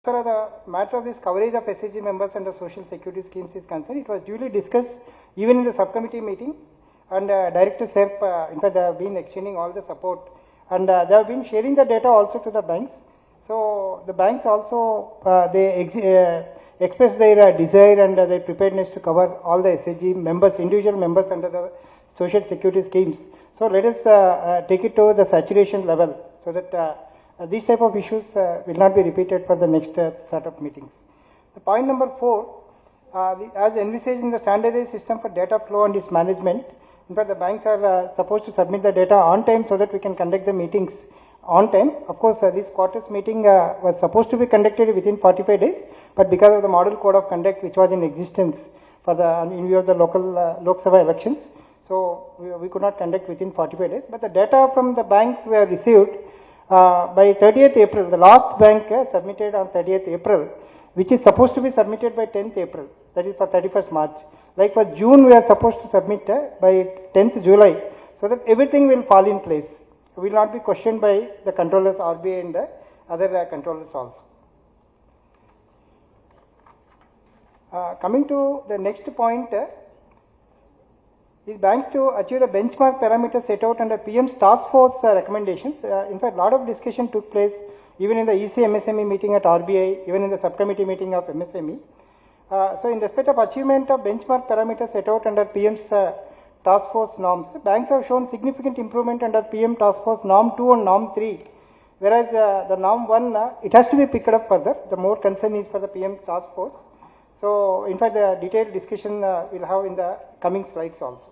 As far as the matter of this coverage of SHG members under social security schemes is concerned, it was duly discussed even in the subcommittee meeting, and Director SERP, in fact, they have been exchanging all the support, and they have been sharing the data also to the banks. So the banks also express their desire and their preparedness to cover all the SHG members, individual members under the social security schemes. So let us take it to the saturation level so that these type of issues will not be repeated for the next set of meetings. The point number 4, as envisaged in the standardized system for data flow and its management, in fact the banks are supposed to submit the data on time so that we can conduct the meetings on time. Of course, this quarter's meeting was supposed to be conducted within 45 days, but because of the model code of conduct which was in existence for the in view of the local Lok Sabha elections, so we could not conduct within 45 days. But the data from the banks were received by 30th April. The last bank submitted on 30th April, which is supposed to be submitted by 10th April, that is for 31st March. Like for June, we are supposed to submit by 10th July, so that everything will fall in place. Will not be questioned by the controllers, RBI and the other controllers also. Coming to the next point, is banks to achieve the benchmark parameters set out under PM's task force recommendations. In fact, a lot of discussion took place even in the EC MSME meeting at RBI, even in the subcommittee meeting of MSME. So in respect of achievement of benchmark parameters set out under PM's task force norms, banks have shown significant improvement under PM task force norm 2 and norm 3, whereas the norm 1, it has to be picked up further. The more concern is for the PM task force. So in fact, the detailed discussion we'll have in the coming slides also.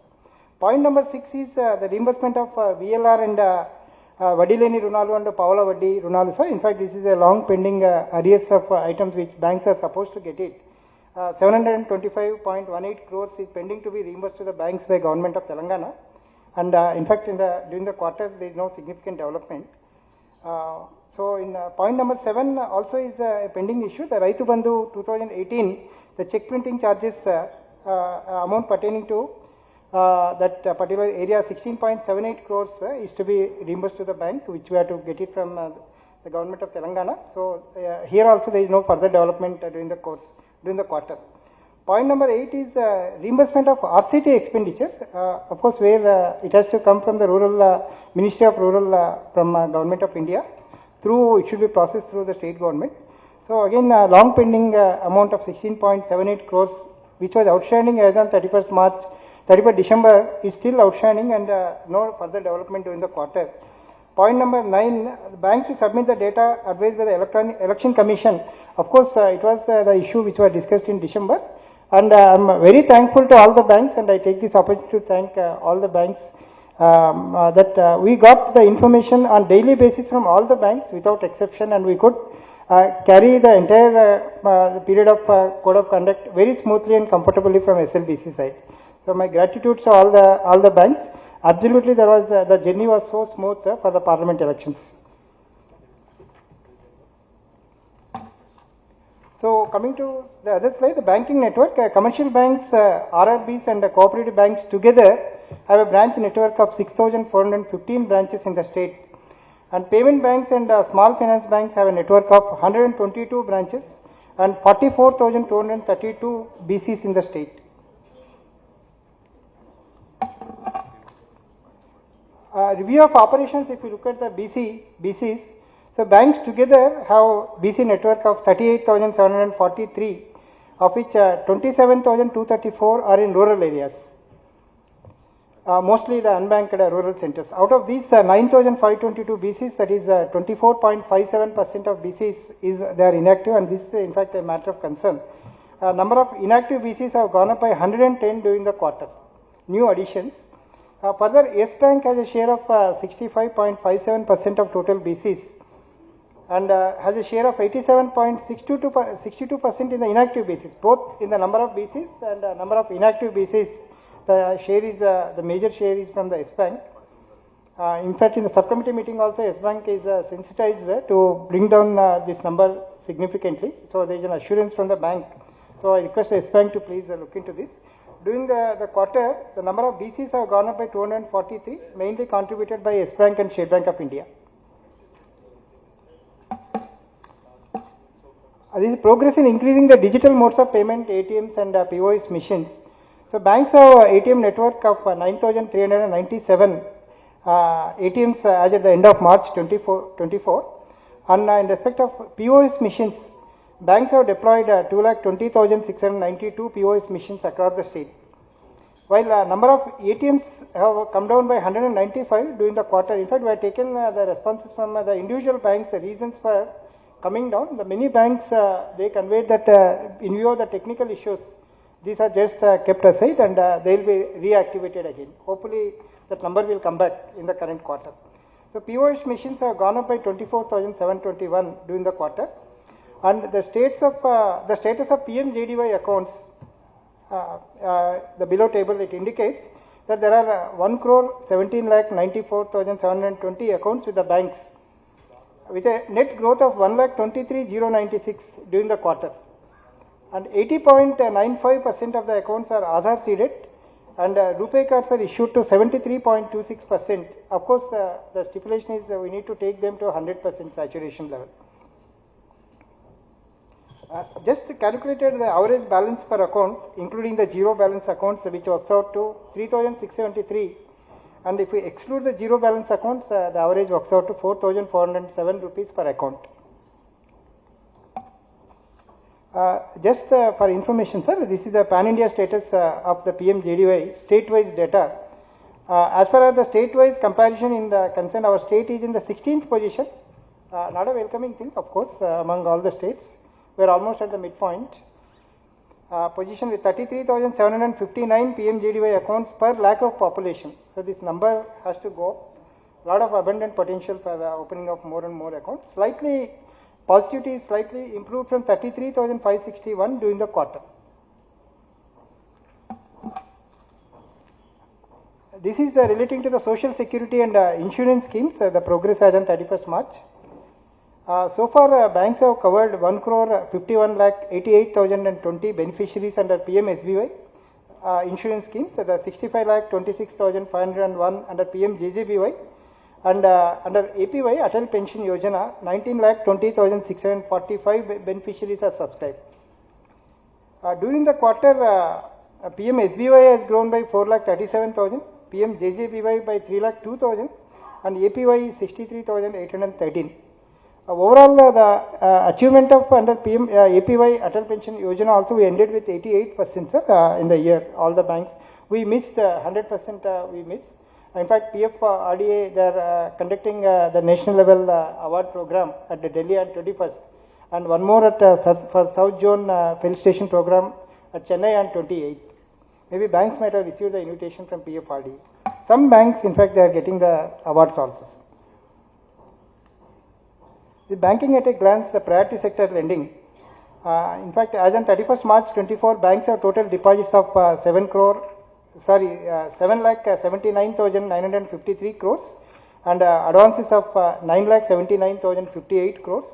Point number 6 is the reimbursement of VLR and Vadileni Runalu and Paula Vaddi Runalu. Sir, in fact, this is a long pending arrears of items which banks are supposed to get it. 725.18 crores is pending to be reimbursed to the banks by government of Telangana. And in fact, during the quarter, there is no significant development. So in point number 7 also is a pending issue. The Raitu Bandhu 2018, the check printing charges amount pertaining to that particular area, 16.78 crores is to be reimbursed to the bank, which we have to get it from the government of Telangana. So here also there is no further development during the quarter. Point number 8 is reimbursement of RCT expenditure, of course, where it has to come from the rural Ministry of Rural from Government of India. It should be processed through the state government. So again, long pending amount of 16.78 crores, which was outstanding as on 31st March. 31st December is still outstanding, and no further development during the quarter. Point number 9, the banks to submit the data advised by the Election Commission. Of course, it was the issue which was discussed in December, and I am very thankful to all the banks, and I take this opportunity to thank all the banks that we got the information on daily basis from all the banks without exception, and we could carry the entire period of code of conduct very smoothly and comfortably from SLBC side. So my gratitude to all the banks. Absolutely, there was the journey was so smooth for the parliament elections. So coming to the other slide, the banking network, commercial banks, RRBs and cooperative banks together have a branch network of 6,415 branches in the state. And payment banks and small finance banks have a network of 122 branches and 44,232 BCs in the state. Review of operations, if you look at the BCs, so banks together have BC network of 38,743, of which 27,234 are in rural areas, mostly the unbanked rural centers. Out of these 9,522 BCs, that is 24.57% of BCs they are inactive, and this is in fact a matter of concern. Number of inactive BCs have gone up by 110 during the quarter, new additions. Further, Yes Bank has a share of 65.57% of total BCs, and has a share of 87.62% in the inactive BCs, both in the number of BCs and number of inactive BCs. The share is the major share is from the Yes Bank. In fact, in the subcommittee meeting also, Yes Bank is sensitized to bring down this number significantly. So there is an assurance from the bank. So I request Yes Bank to please look into this. During the quarter, the number of BCs have gone up by 243, mainly contributed by Yes Bank and State Bank of India. There is progress in increasing the digital modes of payment, ATMs and POS machines. So banks have ATM network of 9,397 ATMs as at the end of March 2024. And in respect of POS machines, banks have deployed 2,20,692 POS machines across the state. While number of ATMs have come down by 195 during the quarter. In fact, we have taken the responses from the individual banks, the reasons for coming down. The many banks, they conveyed that in view of the technical issues, these are just kept aside and they will be reactivated again. Hopefully, that number will come back in the current quarter. So, POS machines have gone up by 24,721 during the quarter. And the status of PMJDY accounts, the below table, it indicates that there are 1,17,94,720 accounts with the banks, with a net growth of 1,23,096 during the quarter. And 80.95% of the accounts are Aadhaar seeded, and RuPay cards are issued to 73.26%. Of course, the stipulation is we need to take them to 100% saturation level. Just calculated the average balance per account, including the zero balance accounts, which works out to 3,673. And if we exclude the zero balance accounts, the average works out to 4,407 rupees per account. Just for information, sir, this is the pan-India status of the PMJDY state-wise data. As far as the state-wise comparison in the concern, our state is in the 16th position. Not a welcoming thing, of course, among all the states. We are almost at the midpoint. Position with 33,759 PMJDY accounts per lakh of population. So this number has to go up. A lot of abundant potential for the opening of more and more accounts. Slightly, positivity is slightly improved from 33,561 during the quarter. This is relating to the social security and insurance schemes, the progress as on 31st March. So far, banks have covered 1,51,88,020 beneficiaries under PMSBY insurance schemes, the 65,26,501 under PMJJBY, and under APY, Atal Pension Yojana, 19,20,645 beneficiaries are subscribed. During the quarter, PMSBY has grown by 4,37,000, PMJJBY by 3,02,000, and APY is 63,813. Overall, the achievement of under APY Atal Pension Yojana also we ended with 88% in the year, all the banks. We missed 100%, we missed. In fact, PFRDA, they are conducting the national level award program at the Delhi on 21st, and one more at for South Zone Fill Station program at Chennai on 28th. Maybe banks might have received the invitation from PFRDA. Some banks, in fact, they are getting the awards also. The banking at a glance, the priority sector lending. In fact, as on 31st March 24, banks have total deposits of 7,79,953 crores and advances of 9,79,058 crores.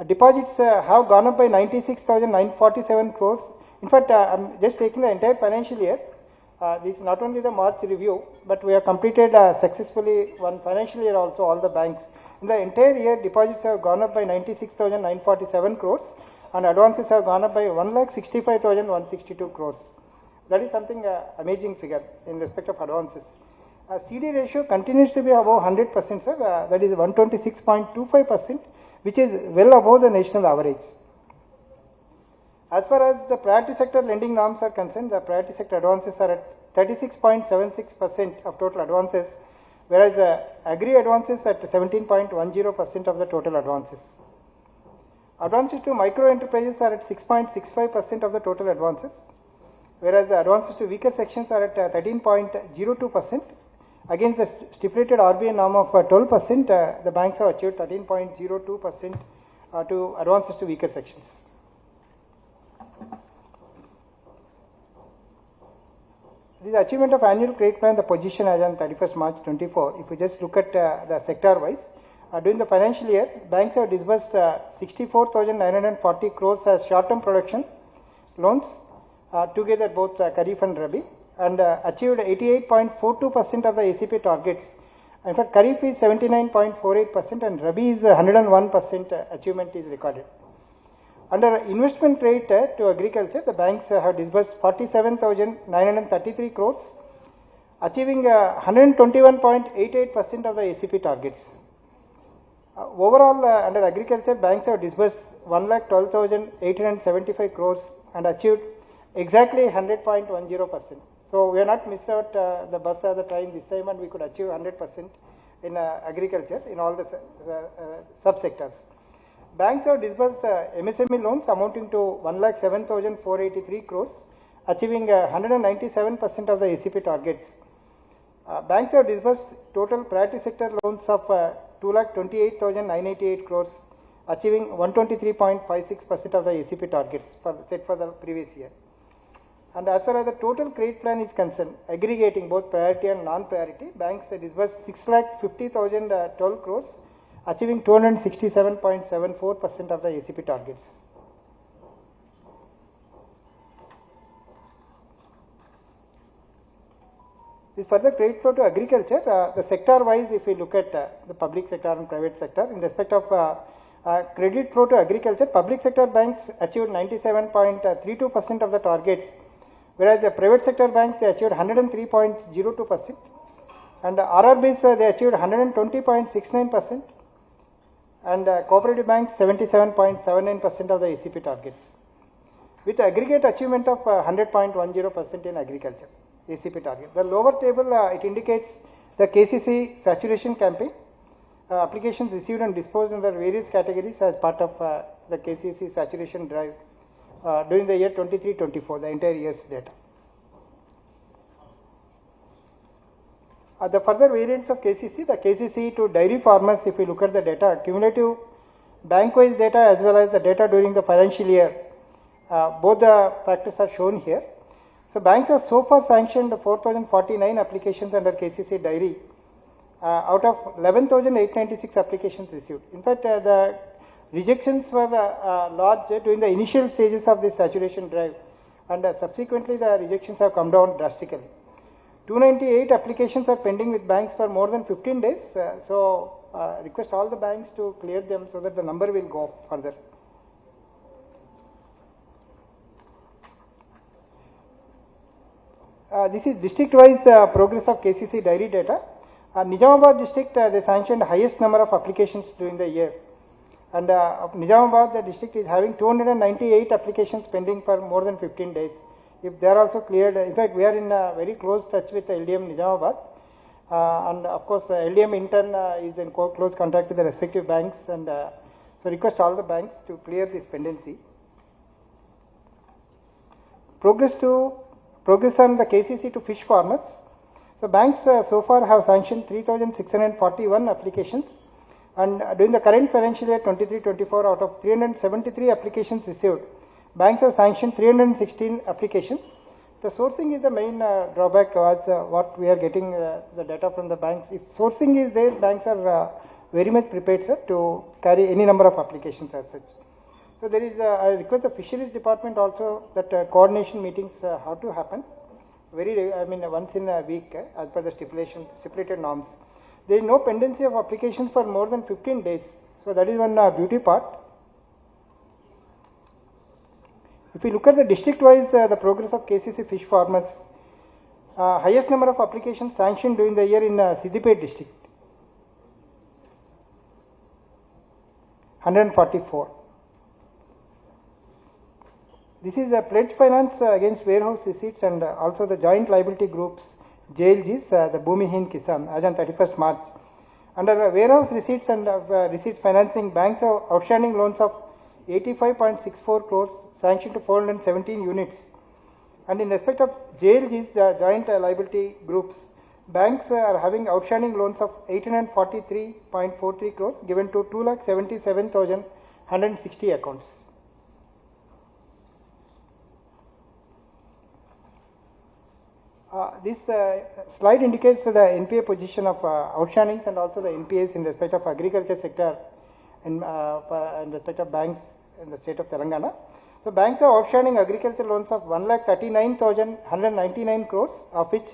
Deposits have gone up by 96,947 crores. In fact, I'm just taking the entire financial year. This is not only the March review, but we have completed successfully one financial year also, all the banks. In the entire year, deposits have gone up by 96,947 crores and advances have gone up by 1,65,162 crores. That is something amazing figure in respect of advances. CD ratio continues to be above 100%, sir. That is 126.25%, which is well above the national average. As far as the priority sector lending norms are concerned, the priority sector advances are at 36.76% of total advances, whereas agri advances at 17.10% of the total advances. Advances to micro enterprises are at 6.65% of the total advances, whereas the advances to weaker sections are at 13.02%. Against the stipulated RBI norm of 12%, the banks have achieved 13.02% to advances to weaker sections. This achievement of annual credit plan, the position as on 31st March 24. If we just look at the sector wise, during the financial year, banks have disbursed 64,940 crores as short-term production loans, together both Kharif and Rabi, and achieved 88.42% of the ACP targets. In fact, Kharif is 79.48% and Rabi is 101% achievement is recorded. Under investment credit to agriculture, the banks have disbursed 47,933 crores, achieving 121.88% of the ACP targets. Overall, under agriculture, banks have disbursed 1,12,875 crores and achieved exactly 100.10%. So we have not missed out the bus or the train this time, and we could achieve 100% in agriculture in all the subsectors. Banks have disbursed MSME loans amounting to 1,07,483 crores, achieving 197% of the ACP targets. Banks have disbursed total priority sector loans of 2,28,988 crores, achieving 123.56% of the ACP targets set for the previous year. And as far as the total credit plan is concerned, aggregating both priority and non-priority, banks disbursed 6,50,012 crores, achieving 267.74% of the ACP targets. This further credit flow to agriculture, the sector-wise, if we look at the public sector and private sector, in respect of credit flow to agriculture, public sector banks achieved 97.32% of the targets, whereas the private sector banks, they achieved 103.02%, and RRBs, they achieved 120.69%, and cooperative banks 77.79% of the ACP targets, with aggregate achievement of 100.10% in agriculture ACP target. The lower table, it indicates the KCC saturation campaign, applications received and disposed under various categories as part of the KCC saturation drive during the year 23-24, the entire year's data. The further variants of KCC, the KCC to dairy farmers, if we look at the data, cumulative bank-wise data as well as the data during the financial year, both the factors are shown here. So banks have so far sanctioned 4,049 applications under KCC dairy out of 11,896 applications received. In fact, the rejections were large during the initial stages of this saturation drive, and subsequently the rejections have come down drastically. 298 applications are pending with banks for more than 15 days. Request all the banks to clear them so that the number will go up further. This is district-wise progress of KCC dairy data. Nizamabad district, they sanctioned highest number of applications during the year. And Nizamabad, the district is having 298 applications pending for more than 15 days. If they are also cleared, in fact, we are in very close touch with the LDM Nizamabad. And of course, the LDM intern is in close contact with the respective banks. And so request all the banks to clear this pendency. Progress on the KCC to fish farmers. So banks so far have sanctioned 3,641 applications, and during the current financial year 23-24, out of 373 applications received, banks have sanctioned 316 applications. The sourcing is the main drawback was what we are getting the data from the banks. If sourcing is there, banks are very much prepared, sir, to carry any number of applications as such. So there is, I request the fisheries department also that coordination meetings have to happen. Once in a week as per the stipulated norms. There is no pendency of applications for more than 15 days. So that is one beauty part. If you look at the district-wise, the progress of KCC fish farmers, highest number of applications sanctioned during the year in Siddipet district, 144. This is a pledge finance against warehouse receipts and also the joint liability groups, JLGs, the Bhumihin Kisan, as on 31st March. Under warehouse receipts and receipts financing, banks have outstanding loans of 85.64 crores sanctioned to 417 units. And in respect of JLGs, the joint liability groups, banks are having outstanding loans of 843.43 crores given to 2,77,160 accounts. This slide indicates the NPA position of outstandings and also the NPAs in respect of agriculture sector in respect of banks in the state of Telangana. So banks have outstanding agriculture loans of 1,39,199 crores, of which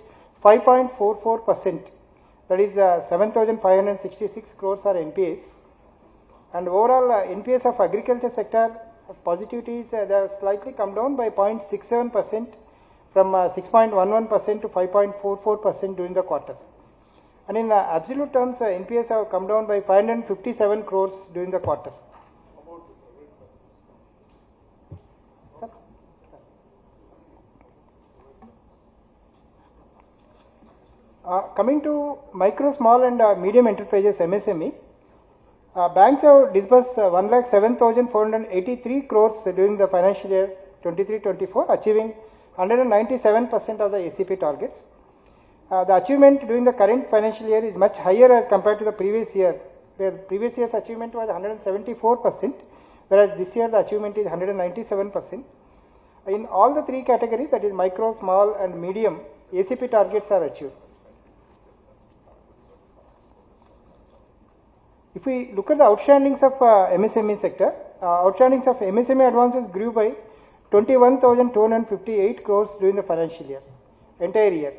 5.44%, that is 7,566 crores are NPAs. And overall NPAs of agriculture sector positivity is they have slightly come down by 0.67% from 6.11% to 5.44% during the quarter. And in absolute terms, NPAs have come down by 557 crores during the quarter. Coming to micro, small and medium enterprises MSME, banks have disbursed 1,07,483 crores during the financial year 23-24, achieving 197% of the ACP targets. The achievement during the current financial year is much higher as compared to the previous year, where previous year's achievement was 174%, whereas this year the achievement is 197%. In all the three categories, that is micro, small and medium, ACP targets are achieved. If we look at the outstandings of MSME sector, outstandings of MSME advances grew by 21,258 crores during the financial year, entire year,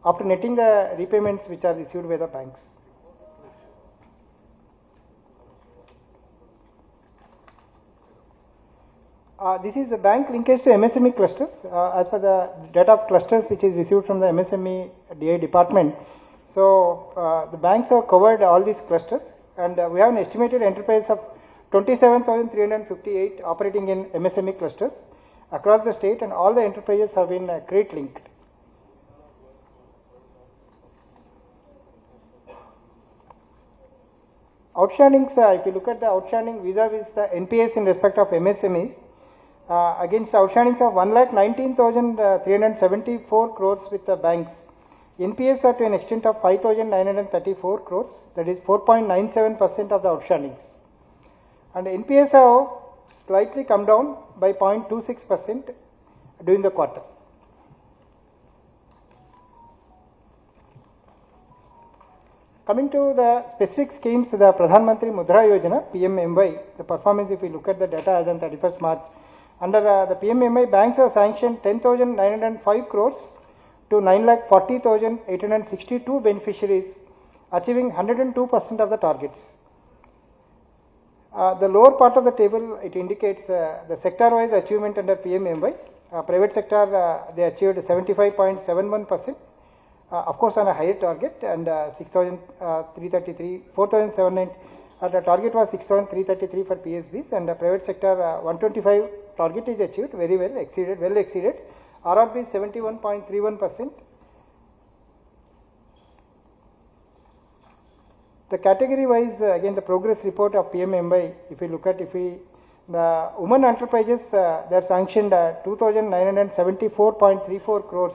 after netting the repayments which are received by the banks. This is the bank linkage to MSME clusters. As per the data of clusters which is received from the MSME DI department, so the banks have covered all these clusters, and we have an estimated enterprise of 27,358 operating in MSME clusters across the state, and all the enterprises have been credit linked. Outstandings, if you look at the outstanding vis-a-vis the NPAs in respect of MSMEs, against outstandings of 1,19,374 crores with the banks, NPAs are to an extent of 5,934 crores, that is 4.97% of the outstandings. And NPAs have slightly come down by 0.26% during the quarter. Coming to the specific schemes, the Pradhan Mantri Mudra Yojana, PMMY, the performance, if we look at the data as on 31st March, under the PMMY, banks have sanctioned 10,905 crores to 9,40,862 beneficiaries, achieving 102% of the targets. The lower part of the table, it indicates the sector-wise achievement under PMMY. Private sector, they achieved 75.71%, of course on a higher target, and 6,333, 4,790, the target was 6,333 for PSBs, and the private sector 125 target is achieved, very well exceeded, RRB is 71.31%. The category wise, again the progress report of PMMY, if we look at, the women enterprises, they are sanctioned 2,974.34 crores,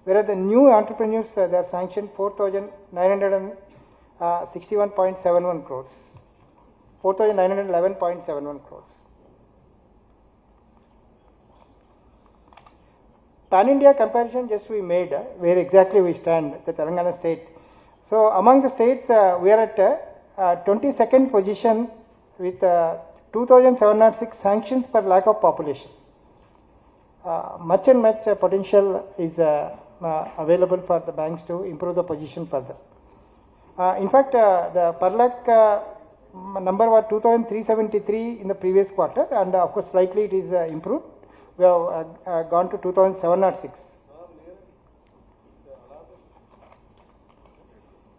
whereas the new entrepreneurs, they are sanctioned 4,961.71 crores, 4,911.71 crores. Pan-India comparison just we made, where exactly we stand, the Telangana state. So among the states, we are at 22nd position with 2,706 sanctions per lakh of population. Much potential is available for the banks to improve the position further. In fact, the per lakh number was 2,373 in the previous quarter, and of course slightly it is improved. We have gone to 2,706.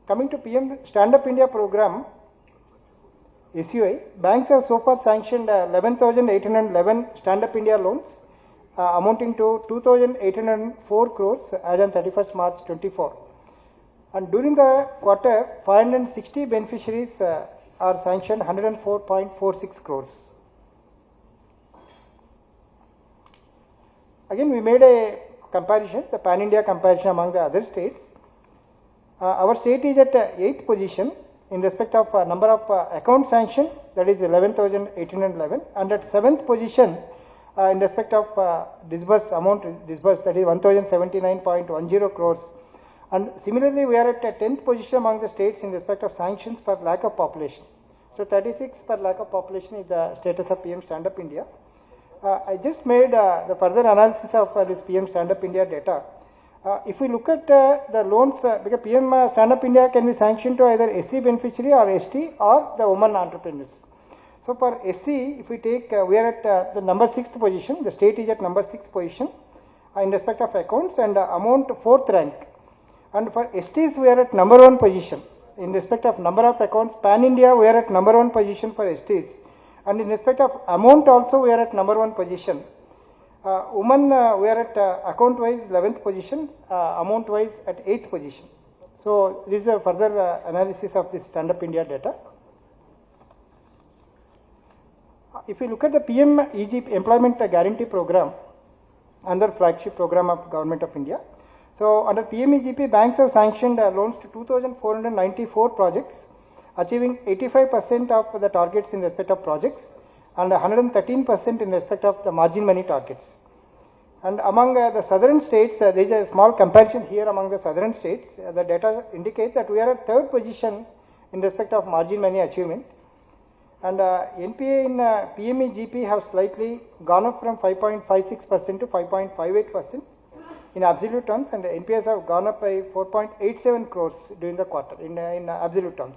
Coming to PM Stand Up India program, SUI, banks have so far sanctioned 11,811 Stand Up India loans, amounting to 2,804 crores as on 31st March 24. And during the quarter, 560 beneficiaries are sanctioned 104.46 crores. Again, we made a comparison, the Pan-India comparison among the other states. Our state is at 8th position in respect of number of account sanctions, that is 11,811, and at 7th position in respect of disbursed amount disbursed, that is 1,079.10 crores. And similarly, we are at 10th position among the states in respect of sanctions per lakh of population. So 36 per lakh of population is the status of PM Stand Up India. I just made the further analysis of this PM Stand Up India data. If we look at the loans, because PM Stand Up India can be sanctioned to either SC beneficiary or ST or the women entrepreneurs. So for SC, if we take, we are at the number 6th position, the state is at number 6th position in respect of accounts and amount 4th rank. And for STs, we are at number 1 position in respect of number of accounts. Pan India, we are at number 1 position for STs. And in respect of amount also, we are at number 1 position. Women, we are at account wise 11th position, amount wise at 8th position. So this is a further analysis of this Stand Up India data. If you look at the PM EG Employment Guarantee Program, under flagship program of Government of India. So under PMEGP, banks have sanctioned loans to 2,494 projects, achieving 85% of the targets in respect of projects and 113% in respect of the margin money targets. And among the southern states, there is a small comparison here among the southern states. The data indicates that we are at 3rd position in respect of margin money achievement. And NPA in PMEGP have slightly gone up from 5.56% to 5.58% in absolute terms, and the NPAs have gone up by 4.87 crores during the quarter in absolute terms.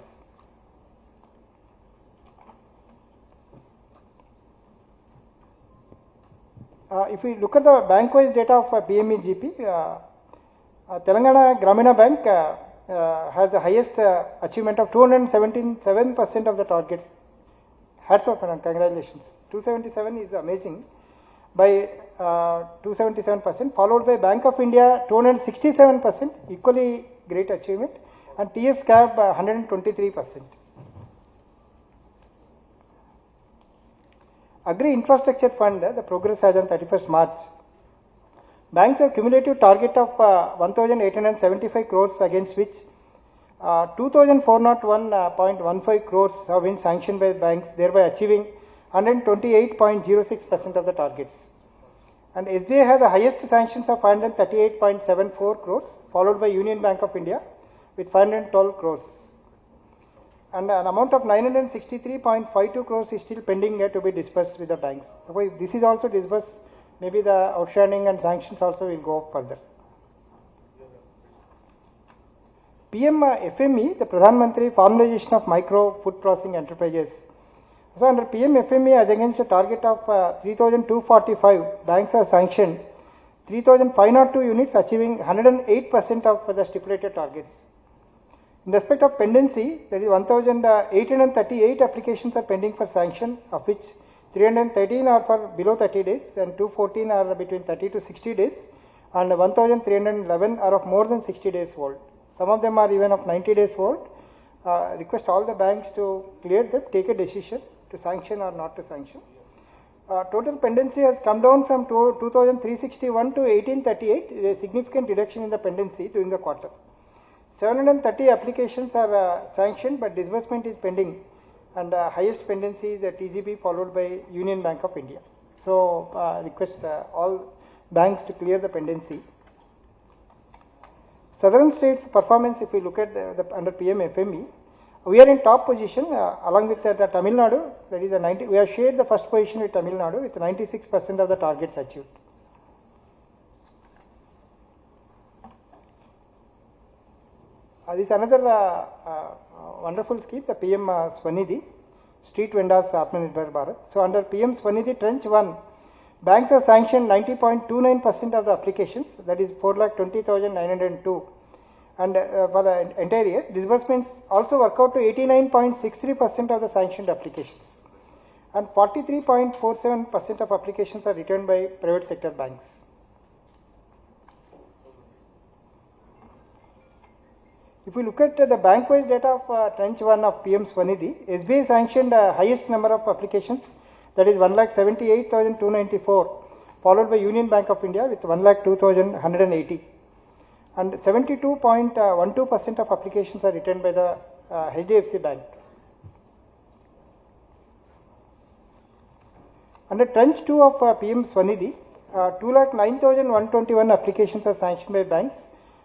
If we look at the bank-wise data of PMEGP, Telangana Gramina Bank has the highest achievement of 277% of the targets. Hats off and congratulations. 277 is amazing by 277%, followed by Bank of India 267%, equally great achievement, and TS CAB 123%. Agri Infrastructure Fund, the progress as on 31st March. Banks have cumulative target of 1,875 crores, against which 2,401.15 crores have been sanctioned by banks, thereby achieving 128.06% of the targets. And SBI has the highest sanctions of 538.74 crores, followed by Union Bank of India with 512 crores. And an amount of 963.52 crores is still pending to be disbursed with the banks. So if this is also disbursed, maybe the outstanding and sanctions also will go up further. PM FME, the Pradhan Mantri Formalization of Micro Food Processing Enterprises. So under PM FME, as against a target of 3,245, banks have sanctioned 3,502 units, achieving 108% of the stipulated targets. In respect of pendency, there is 1,838 applications are pending for sanction, of which 313 are for below 30 days and 214 are between 30 to 60 days, and 1,311 are of more than 60 days old. Some of them are even of 90 days old. Request all the banks to clear them, take a decision to sanction or not to sanction. Total pendency has come down from 2,361 to 1,838, a significant reduction in the pendency during the quarter. 730 applications are sanctioned, but disbursement is pending, and highest pendency is TGB, followed by Union Bank of India. So request all banks to clear the pendency. Southern states performance, if we look at under PM FME, we are in top position along with the Tamil Nadu. That is we have shared the first position with Tamil Nadu with 96% of the targets achieved. This is another wonderful scheme, the PM Swanidhi, Street Vendors Atmanirbhar Bharat. So under PM Swanidhi Tranche 1, banks have sanctioned 90.29% of the applications, that is 4,20,902. And for the entire year, disbursements also work out to 89.63% of the sanctioned applications. And 43.47% of applications are returned by private sector banks. If we look at the bank-wise data of Tranche 1 of PM Swanidhi, SBI sanctioned highest number of applications, that is 1,78,294, followed by Union Bank of India with 1,02,180. And 72.12% of applications are returned by the HDFC Bank. Under Tranche 2 of PM Swanidhi, 2,09,121 applications are sanctioned by banks,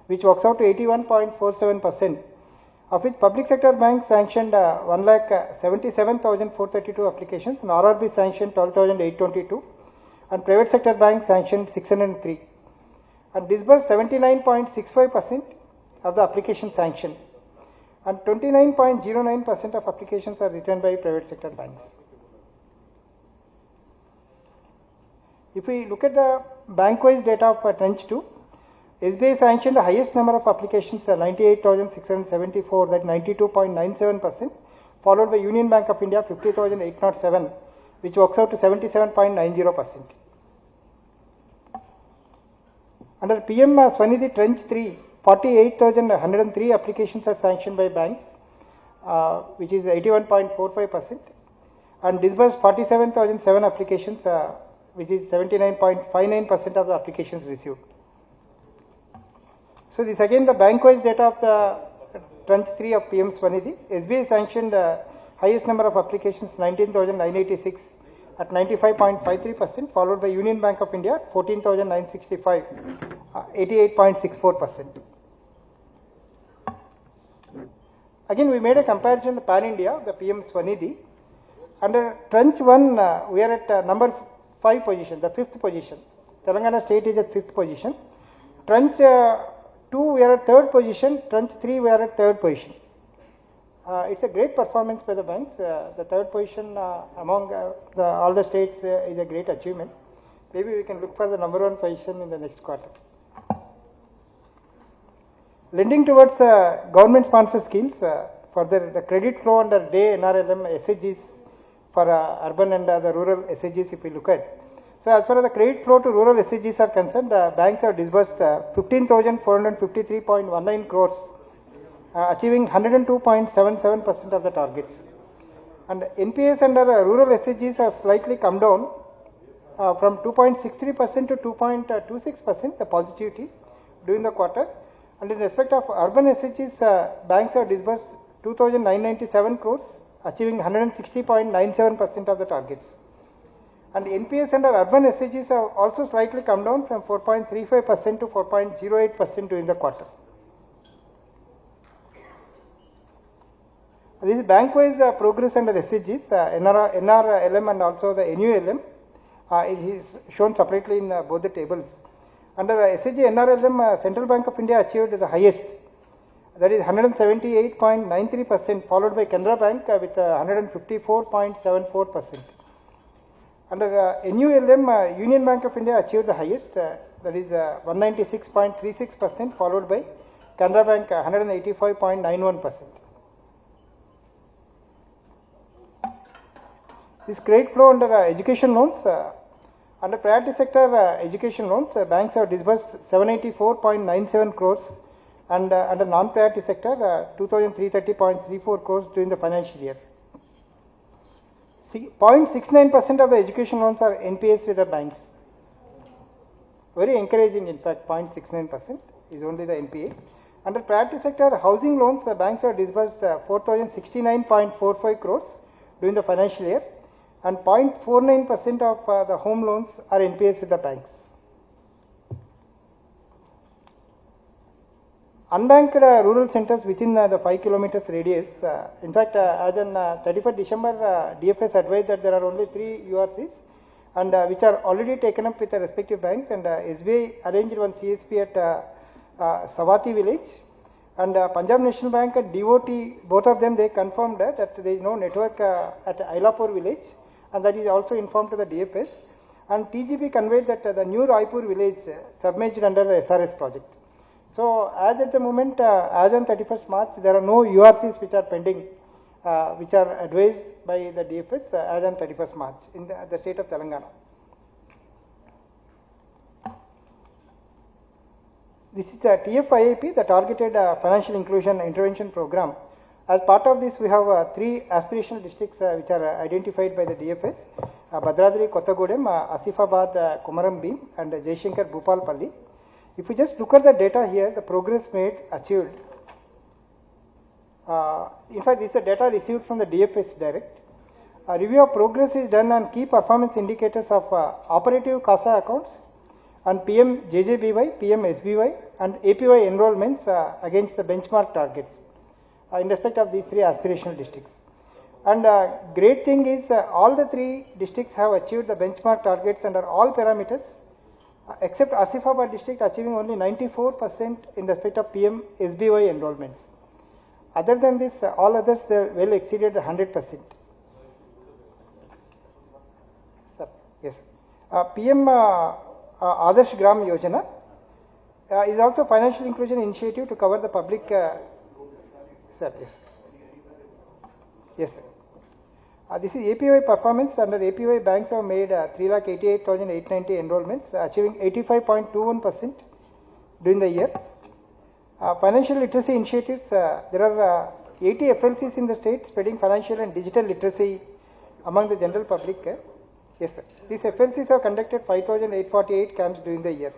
which works out to 81.47%, of which public sector banks sanctioned 1,77,432 applications, and RRB sanctioned 12,822, and private sector banks sanctioned 603, and disbursed 79.65% of the application sanctioned, and 29.09% of applications are returned by private sector banks. If we look at the bank-wise data of Tranche 2, SBI sanctioned the highest number of applications, 98,674, that 92.97%, followed by Union Bank of India, 50,807, which works out to 77.90%. Under PM Swanidhi Tranche 3, 48,103 applications are sanctioned by banks, which is 81.45%, and disbursed 47,007 applications, which is 79.59% of the applications received. So this again the bank-wise data of the Tranche 3 of PM Swanidhi. SBI sanctioned highest number of applications, 19,986 at 95.53%, followed by Union Bank of India, 14,965, 88.64%. Again, we made a comparison of Pan India, the PM Swanidhi. Under Tranche 1, we are at number 5 position, the 5th position. Telangana state is at 5th position. Tranche 2, we are at 3rd position. Tranche 3, we are at 3rd position. It's a great performance by the banks. The 3rd position among all the states is a great achievement. Maybe we can look for the number 1 position in the next quarter. Lending towards government sponsored schemes, further the credit flow under day NRLM SHGs for urban and the rural SHGs if we look at. So as far as the credit flow to rural SHGs are concerned, the banks have disbursed 15,453.19 crores, achieving 102.77% of the targets. And NPAs under rural SHGs have slightly come down from 2.63% to 2.26%, the positivity during the quarter. And in respect of urban SHGs, banks have disbursed 2,997 crores, achieving 160.97% of the targets. And NPAs under urban SHGs have also slightly come down from 4.35% to 4.08% during the quarter. This is bank-wise progress under SHGs, NRLM and also the NULM. It is shown separately in both the tables. Under SHG NRLM, Central Bank of India achieved the highest, that is 178.93%, followed by Canara Bank with 154.74%. Under NULM, Union Bank of India achieved the highest, that is 196.36%, followed by Canara Bank 185.91%. This credit flow under education loans, under priority sector education loans, banks have disbursed 784.97 crores, and under non-priority sector 2,330.34 crores during the financial year. 0.69% of the education loans are NPAs with the banks. Very encouraging, in fact, 0.69% is only the NPA. Under priority sector housing loans, the banks have disbursed 4,069.45 crores during the financial year, and 0.49% of the home loans are NPAs with the banks. Unbanked rural centers within the 5 kilometers radius, in fact, as on 31st December, DFS advised that there are only 3 URCs, and which are already taken up with the respective banks, and SBI arranged one CSP at Savati village, and Punjab National Bank and DOT, both of them, they confirmed that there is no network at Ailapur village, and that is also informed to the DFS, and TGB conveyed that the new Raipur village submerged under the SRS project. So as at the moment, as on 31st March, there are no URCs which are pending, which are advised by the DFS as on 31st March in the state of Telangana. This is a TFIIP, the Targeted Financial Inclusion Intervention Program. As part of this, we have 3 aspirational districts which are identified by the DFS, Bhadradri, Kottagudem, Asifabad, Komaram Bhim, and Jaishankar, Bhupalpalli. If we just look at the data here, the progress made, achieved. In fact, this is the data received from the DFS direct. A review of progress is done on key performance indicators of operative CASA accounts and PM JJBY, PM SBY, and APY enrollments against the benchmark targets in respect of these 3 aspirational districts. And great thing is all the 3 districts have achieved the benchmark targets under all parameters, except Asifabad district achieving only 94% in respect of PM SBY enrollments. Other than this, all others well exceeded 100%. Yes. PM Adarsh Gram Yojana is also financial inclusion initiative to cover the public. Sir, yes. Yes, sir. This is APY performance. Under APY, banks have made 3,88,890 enrollments, achieving 85.21% during the year. Financial literacy initiatives, there are 80 FLCs in the state spreading financial and digital literacy among the general public. Yes, sir. These FLCs have conducted 5,848 camps during the year.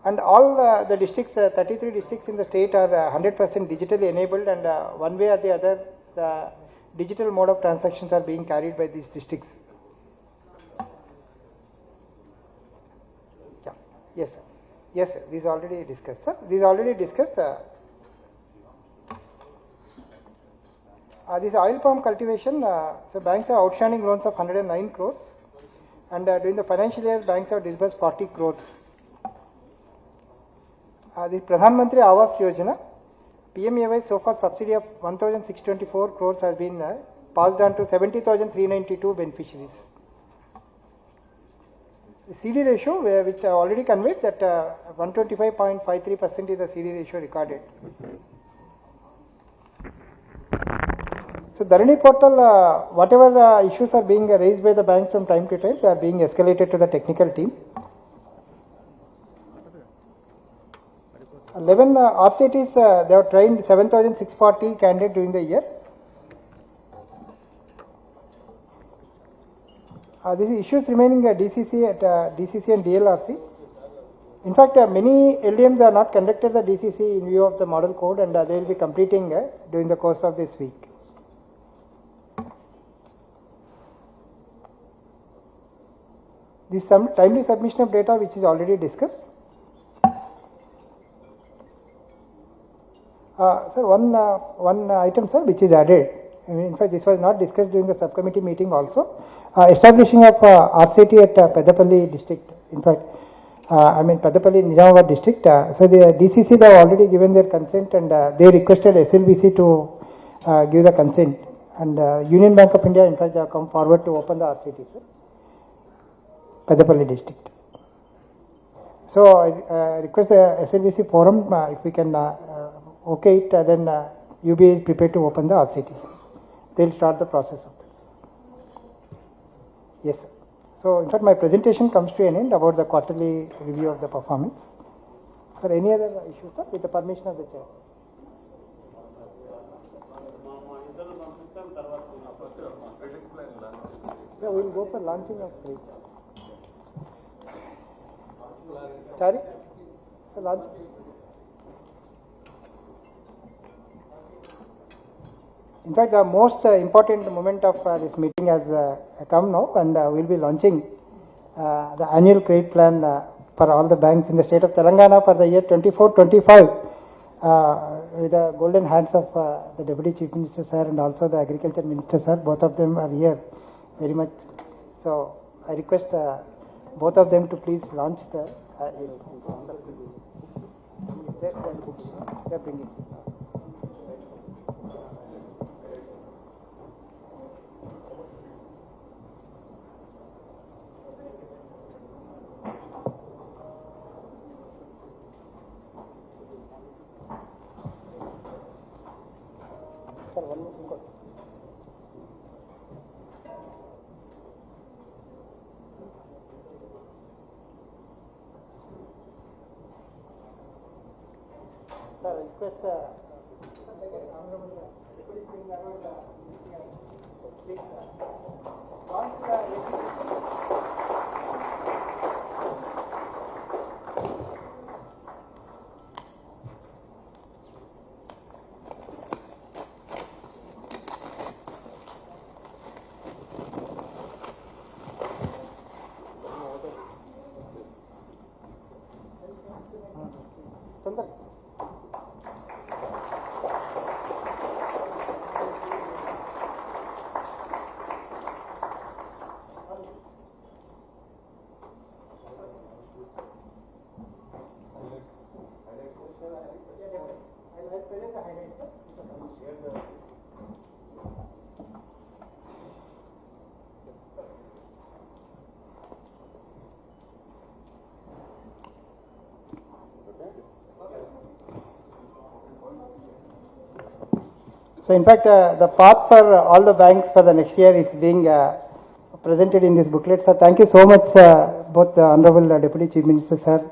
And all the districts, 33 districts in the state are 100% digitally enabled, and one way or the other, the digital mode of transactions are being carried by these districts. Yeah. Yes, sir. Yes, sir. This is already discussed, sir. This is already discussed. This oil palm cultivation, so banks have outstanding loans of 109 crores, and during the financial year, banks have disbursed 40 crores. This Pradhan Mantri Awas Yojana, PMAY so far subsidy of 1,624 crores has been passed on to 70,392 beneficiaries. The CD ratio, which I already conveyed, that 125.53% is the CD ratio recorded. So Dharani portal, whatever issues are being raised by the banks from time to time, they are being escalated to the technical team. 11 RCTs, they have trained 7,640 candidates during the year. These issues remaining DCC at DCC and DLRC. In fact, many LDMs are not conducted the DCC in view of the model code, and they will be completing during the course of this week. This timely submission of data, which is already discussed. Sir, one item, sir, which is added. In fact, this was not discussed during the subcommittee meeting also. Establishing of RCT at Pedapalli district. In fact, Pedapalli Nizamabad district. So the DCC, they have already given their consent, and they requested SLBC to give the consent. And Union Bank of India, in fact, they have come forward to open the RCT, sir. Pedapalli district. So I request the SLBC forum, if we can okay it, then UB is prepared to open the RCT. They will start the process of this. Yes, sir. So in fact, my presentation comes to an end about the quarterly review of the performance. Sir, any other issues, sir, with the permission of the chair? Yeah, we will go for launching of trade. Sorry? So launch. In fact, the most important moment of this meeting has come now, and we will be launching the annual credit plan for all the banks in the state of Telangana for the year 24-25 with the golden hands of the Deputy Chief Minister, sir, and also the Agriculture Minister, sir. Both of them are here very much. So I request both of them to please launch the they're bringing. Sir, I request So in fact, the path for all the banks for the next year, it's being presented in this booklet. So thank you so much, both the Honorable Deputy Chief Minister, sir,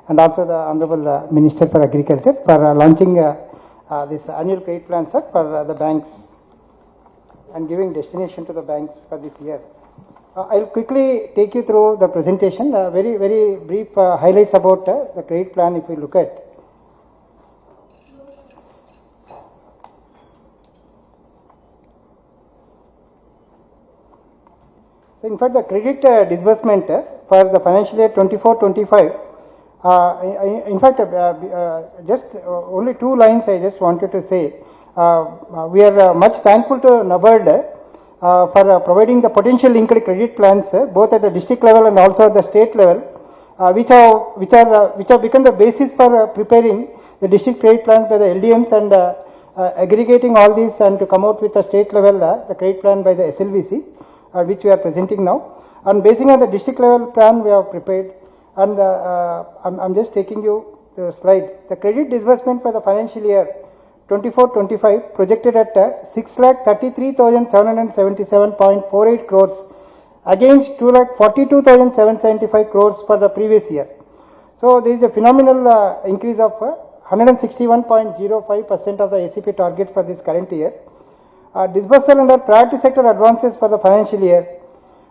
and also the Honorable Minister for Agriculture for launching this annual credit plan, sir, for the banks and giving destination to the banks for this year. I'll quickly take you through the presentation. Very brief highlights about the credit plan if we look at. So in fact, the credit disbursement for the financial year 24-25, in fact, just only 2 lines I just wanted to say. We are much thankful to NABARD for providing the potential linked credit plans both at the district level and also at the state level, which have become the basis for preparing the district credit plans by the LDMs and aggregating all these and to come out with a state level the credit plan by the SLVC, which we are presenting now. And basing on the district level plan we have prepared, and I'm just taking you the slide. The credit disbursement for the financial year 24-25 projected at 6,33,777.48 crores against 2,42,775 crores for the previous year. So there is a phenomenal increase of 161.05% of the ACP target for this current year. Disbursal under priority sector advances for the financial year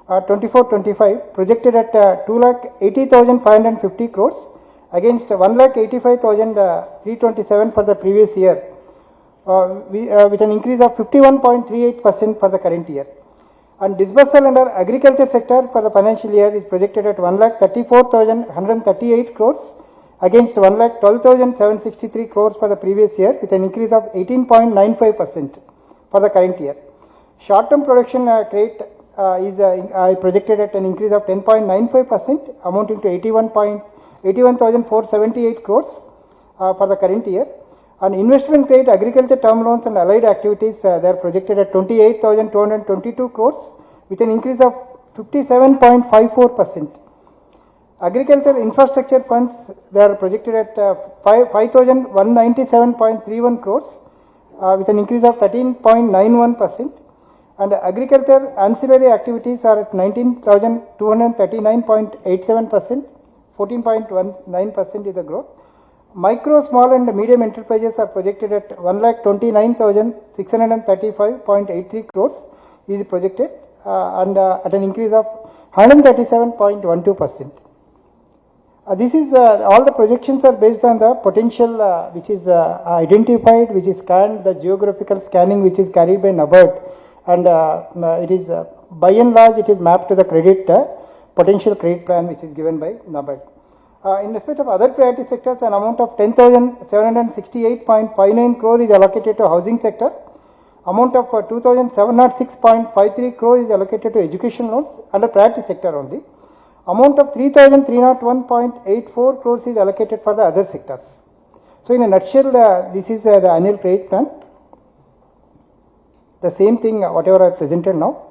24-25 projected at 2,80,550 crores against 1,85,327 for the previous year, with an increase of 51.38% for the current year. And disbursal under agriculture sector for the financial year is projected at 1,34,138 crores against 1,12,763 crores for the previous year, with an increase of 18.95% for the current year. Short-term production credit is projected at an increase of 10.95%, amounting to 81,478 crores for the current year. And investment credit, agriculture term loans and allied activities, they are projected at 28,222 crores with an increase of 57.54%. Agriculture infrastructure funds, they are projected at 5,197.31 crores with an increase of 13.91%. And agriculture ancillary activities are at 19,239.87%, 14.19% is the growth. Micro, small and medium enterprises are projected at 1,29,635.83 crores is projected and at an increase of 137.12%. This is all the projections are based on the potential which is identified, which is scanned, the geographical scanning which is carried by NABARD, and it is by and large it is mapped to the credit potential credit plan which is given by NABARD. In respect of other priority sectors, an amount of 10,768.59 crore is allocated to housing sector. Amount of 2,706.53 crore is allocated to education loans under priority sector only. Amount of 3,301.84 crores is allocated for the other sectors. So in a nutshell, this is the annual credit plan. The same thing whatever I presented now.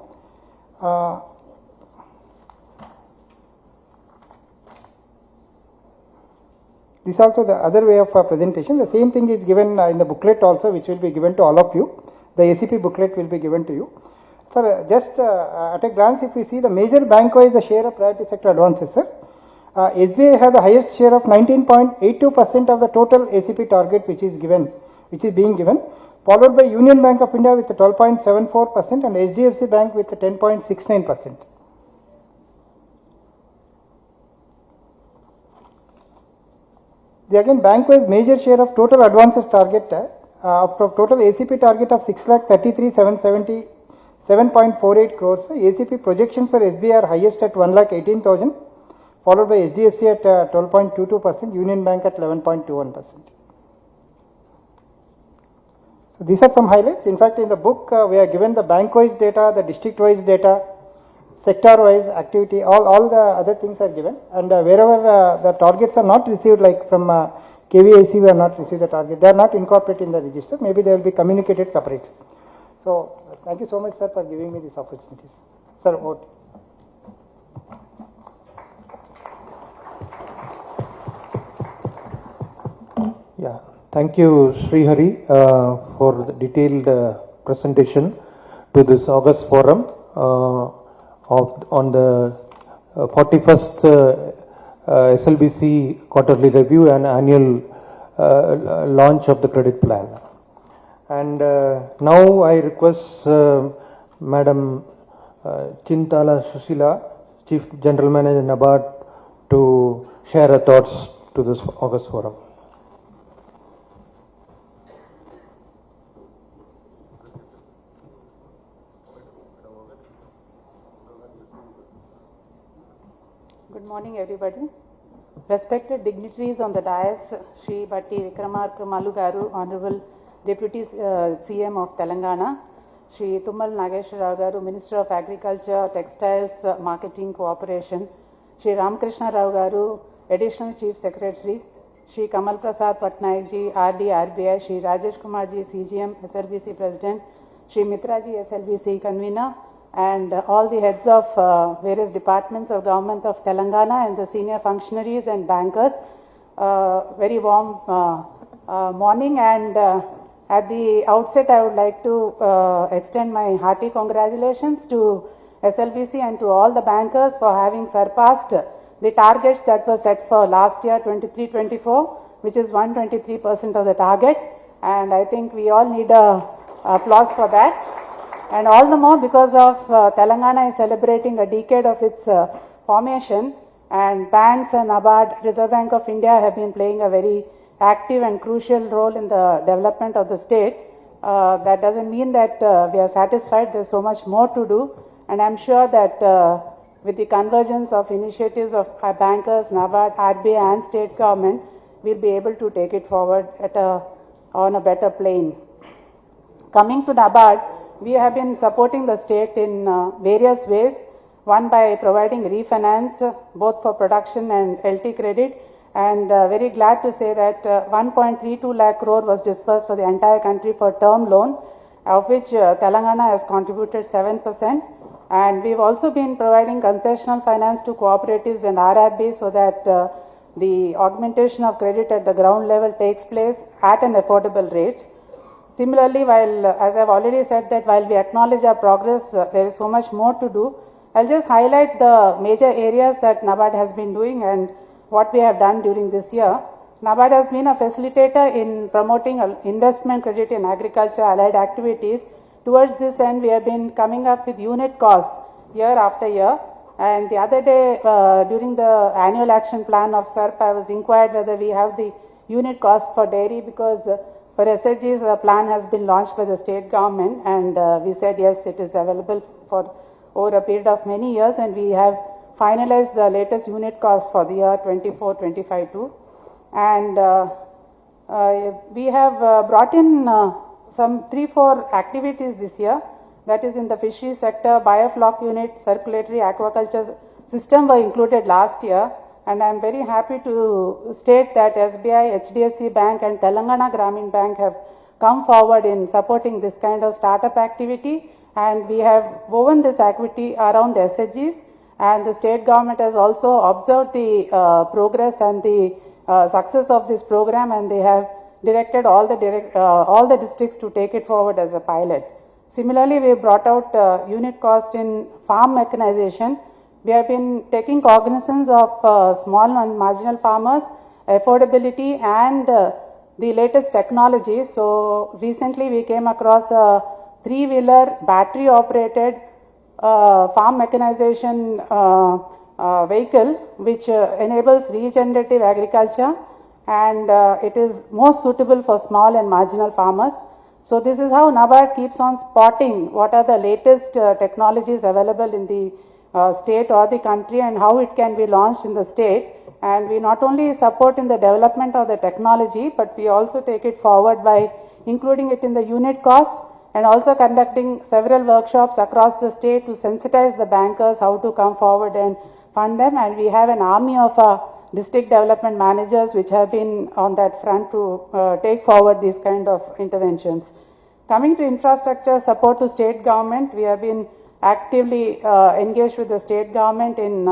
This also the other way of presentation. The same thing is given in the booklet also, which will be given to all of you. The ACP booklet will be given to you. Sir, just at a glance, if we see the major bank-wise the share of priority sector advances, sir, SBI has the highest share of 19.82% of the total ACP target which is being given, followed by Union Bank of India with 12.74% and HDFC Bank with 10.69%. The again bank-wise major share of total advances target of total ACP target of 6,33,777.48 crores. ACP projections for SBI are highest at 1,18,000, followed by HDFC at 12.22%, Union Bank at 11.21%. So these are some highlights. In fact, in the book we are given the bank-wise data, the district-wise data, sector-wise activity, all the other things are given, and wherever the targets are not received, like from KVIC we have not received the target, they are not incorporated in the register, maybe they will be communicated separately. So thank you so much, sir, for giving me these opportunities. Sir, vote. Yeah, thank you, Sri Hari, for the detailed presentation to this August forum on the 41st SLBC quarterly review and annual launch of the credit plan. And now I request Madam Chintala Sushila, Chief General Manager NABARD, to share her thoughts to this August forum. Good morning, everybody. Respected dignitaries on the dais, Shri Bhatti Vikramarka Malugaru, Honorable Deputy CM of Telangana, Shri Tummal Nageshwara Garu, Minister of Agriculture, Textiles, Marketing Cooperation, Shri Ramakrishna Rao Garu, Additional Chief Secretary, Shri Kamal Prasad Patnaik ji, RD RBI, Shri Rajesh Kumar ji, CGM, SLBC President, Shri Mitra ji, SLBC Convener, and all the heads of various departments of Government of Telangana and the senior functionaries and bankers. Very warm morning, and at the outset I would like to extend my hearty congratulations to SLBC and to all the bankers for having surpassed the targets that were set for last year 23-24, which is 123% of the target, and I think we all need applause for that. And all the more because of Telangana is celebrating a decade of its formation, and banks and NABARD, Reserve Bank of India, have been playing a very active and crucial role in the development of the state. That doesn't mean that we are satisfied. There's so much more to do, and I'm sure that with the convergence of initiatives of our bankers, NABARD, RBI and state government, we'll be able to take it forward on a better plane. Coming to NABARD, we have been supporting the state in various ways. One, by providing refinance both for production and LT credit, and very glad to say that 1.32 lakh crore was disbursed for the entire country for term loan, of which Telangana has contributed 7%. And we've also been providing concessional finance to cooperatives and RRBs so that the augmentation of credit at the ground level takes place at an affordable rate. Similarly, while, as I've already said, that while we acknowledge our progress, there is so much more to do. I'll just highlight the major areas that NABARD has been doing and what we have done during this year. NABARD has been a facilitator in promoting investment credit in agriculture allied activities. Towards this end, we have been coming up with unit costs year after year. And the other day, during the annual action plan of SERP, I was inquired whether we have the unit cost for dairy, because for SHGs, a plan has been launched by the state government, and we said yes, it is available for over a period of many years, and we have finalized the latest unit cost for the year 24-25 too. And we have brought in some 3-4 activities this year, that is in the fishery sector, biofloc unit, circulatory aquaculture system were included last year. And I am very happy to state that SBI, HDFC Bank and Telangana Gramin Bank have come forward in supporting this kind of startup activity, and we have woven this activity around SHGs, and the state government has also observed the progress and the success of this program, and they have directed all the districts to take it forward as a pilot. Similarly, we brought out unit cost in farm mechanization. We have been taking cognizance of small and marginal farmers, affordability and the latest technology. So recently we came across a 3-wheeler battery operated farm mechanization vehicle which enables regenerative agriculture, and it is most suitable for small and marginal farmers. So this is how NABARD keeps on spotting what are the latest technologies available in the state or the country and how it can be launched in the state. And we not only support in the development of the technology, but we also take it forward by including it in the unit cost and also conducting several workshops across the state to sensitize the bankers how to come forward and fund them. And we have an army of district development managers which have been on that front to take forward these kind of interventions. Coming to infrastructure support to state government, we have been actively engaged with the state government in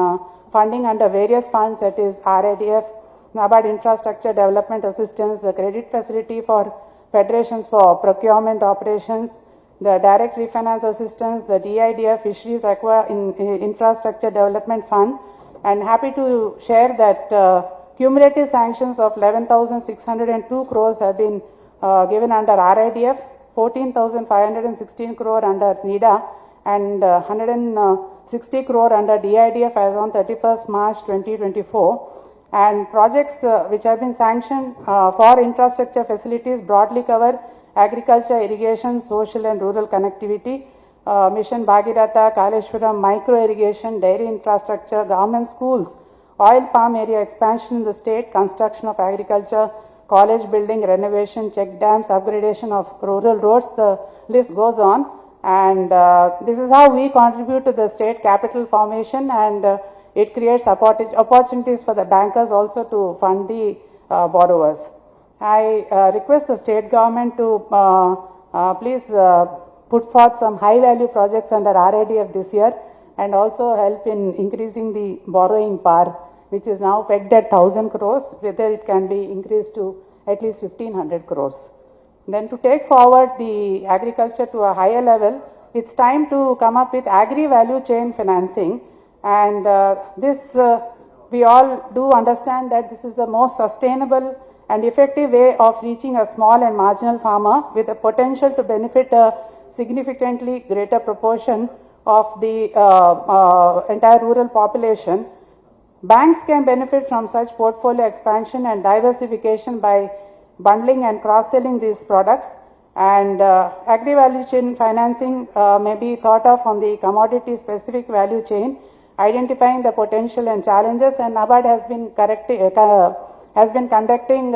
funding under various funds, that is RADF, NABARD Infrastructure Development Assistance, the credit facility for federations for procurement operations, the direct refinance assistance, the DIDF Fisheries Aqua Infrastructure Development Fund, and happy to share that cumulative sanctions of 11,602 crores have been given under RIDF, 14,516 crore under NIDA, and 160 crore under DIDF as on 31st March 2024. And projects which have been sanctioned for infrastructure facilities broadly cover agriculture, irrigation, social and rural connectivity, Mission Bhagiratha, Kaleshwaram, micro irrigation, dairy infrastructure, government schools, oil palm area expansion in the state, construction of agriculture, college building, renovation, check dams, upgradation of rural roads, the list goes on. And this is how we contribute to the state capital formation, and it creates opportunities for the bankers also to fund the borrowers. I request the state government to please put forth some high value projects under RIDF this year, and also help in increasing the borrowing power, which is now pegged at 1,000 crores, whether it can be increased to at least 1,500 crores. Then to take forward the agriculture to a higher level, it's time to come up with agri-value chain financing, and we all do understand that this is the most sustainable and effective way of reaching a small and marginal farmer with the potential to benefit a significantly greater proportion of the entire rural population. Banks can benefit from such portfolio expansion and diversification by bundling and cross-selling these products, and agri-value chain financing may be thought of on the commodity-specific value chain, identifying the potential and challenges, and NABARD has been conducting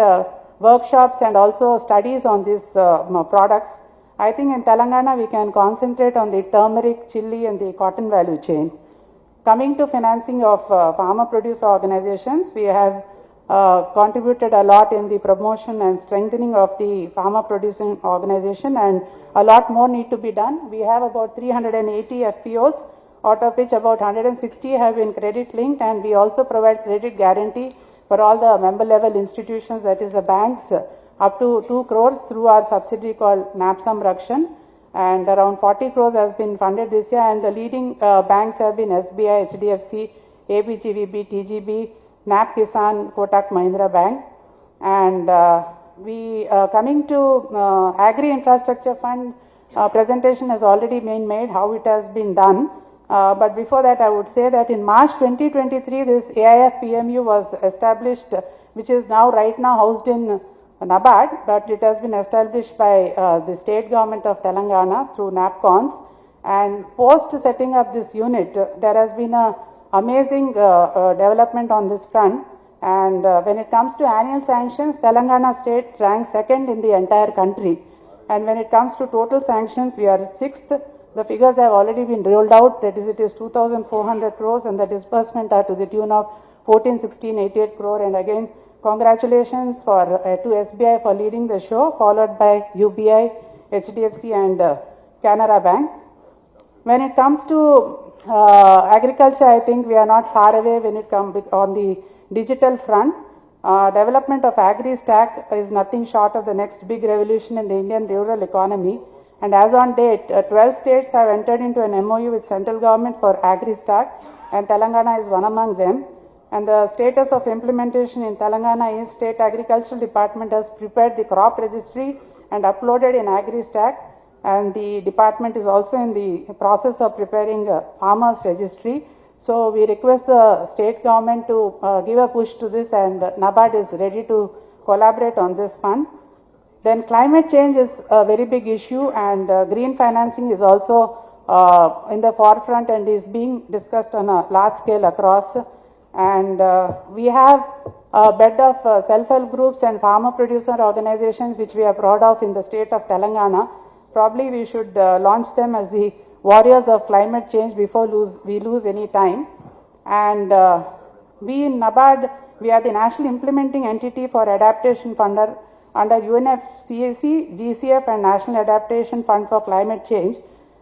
workshops and also studies on these products. I think in Telangana we can concentrate on the turmeric, chili and the cotton value chain. Coming to financing of farmer producer organizations, we have contributed a lot in the promotion and strengthening of the farmer producing organization, and a lot more need to be done. We have about 380 FPOs, out of which about 160 have been credit linked, and we also provide credit guarantee for all the member level institutions, that is the banks, up to 2 crores through our subsidiary called NAPSAM Rakshan, and around 40 crores has been funded this year, and the leading banks have been SBI, HDFC, ABGVB, TGB, NAP Kisan, Kotak Mahindra Bank. And we coming to Agri Infrastructure Fund, presentation has already been made how it has been done. But before that, I would say that in March 2023, this AIF PMU was established, which is now right now housed in NABARD, but it has been established by the state government of Telangana through NAPCONS. And post setting up this unit, there has been a amazing development on this front. And when it comes to annual sanctions, Telangana state ranks second in the entire country. And when it comes to total sanctions, we are sixth. The figures have already been rolled out, that is, it is 2,400 crores, and the disbursement are to the tune of 14,1688 crore. And again, congratulations to SBI for leading the show, followed by UBI, HDFC and Canara Bank. When it comes to agriculture, I think we are not far away when it comes on the digital front. Development of AgriStack is nothing short of the next big revolution in the Indian rural economy. And as on date, 12 states have entered into an MOU with central government for AgriStack, and Telangana is one among them. And the status of implementation in Telangana is State Agricultural Department has prepared the crop registry and uploaded in AgriStack, and the department is also in the process of preparing a farmers registry. So we request the state government to give a push to this, and NABARD is ready to collaborate on this fund. Then climate change is a very big issue, and green financing is also in the forefront and is being discussed on a large scale across. And we have a bed of self-help groups and farmer producer organizations which we are proud of in the state of Telangana. Probably we should launch them as the warriors of climate change before we lose any time. And we in NABARD, we are the national implementing entity for adaptation funder under UNFCCC, GCF and National Adaptation Fund for Climate Change.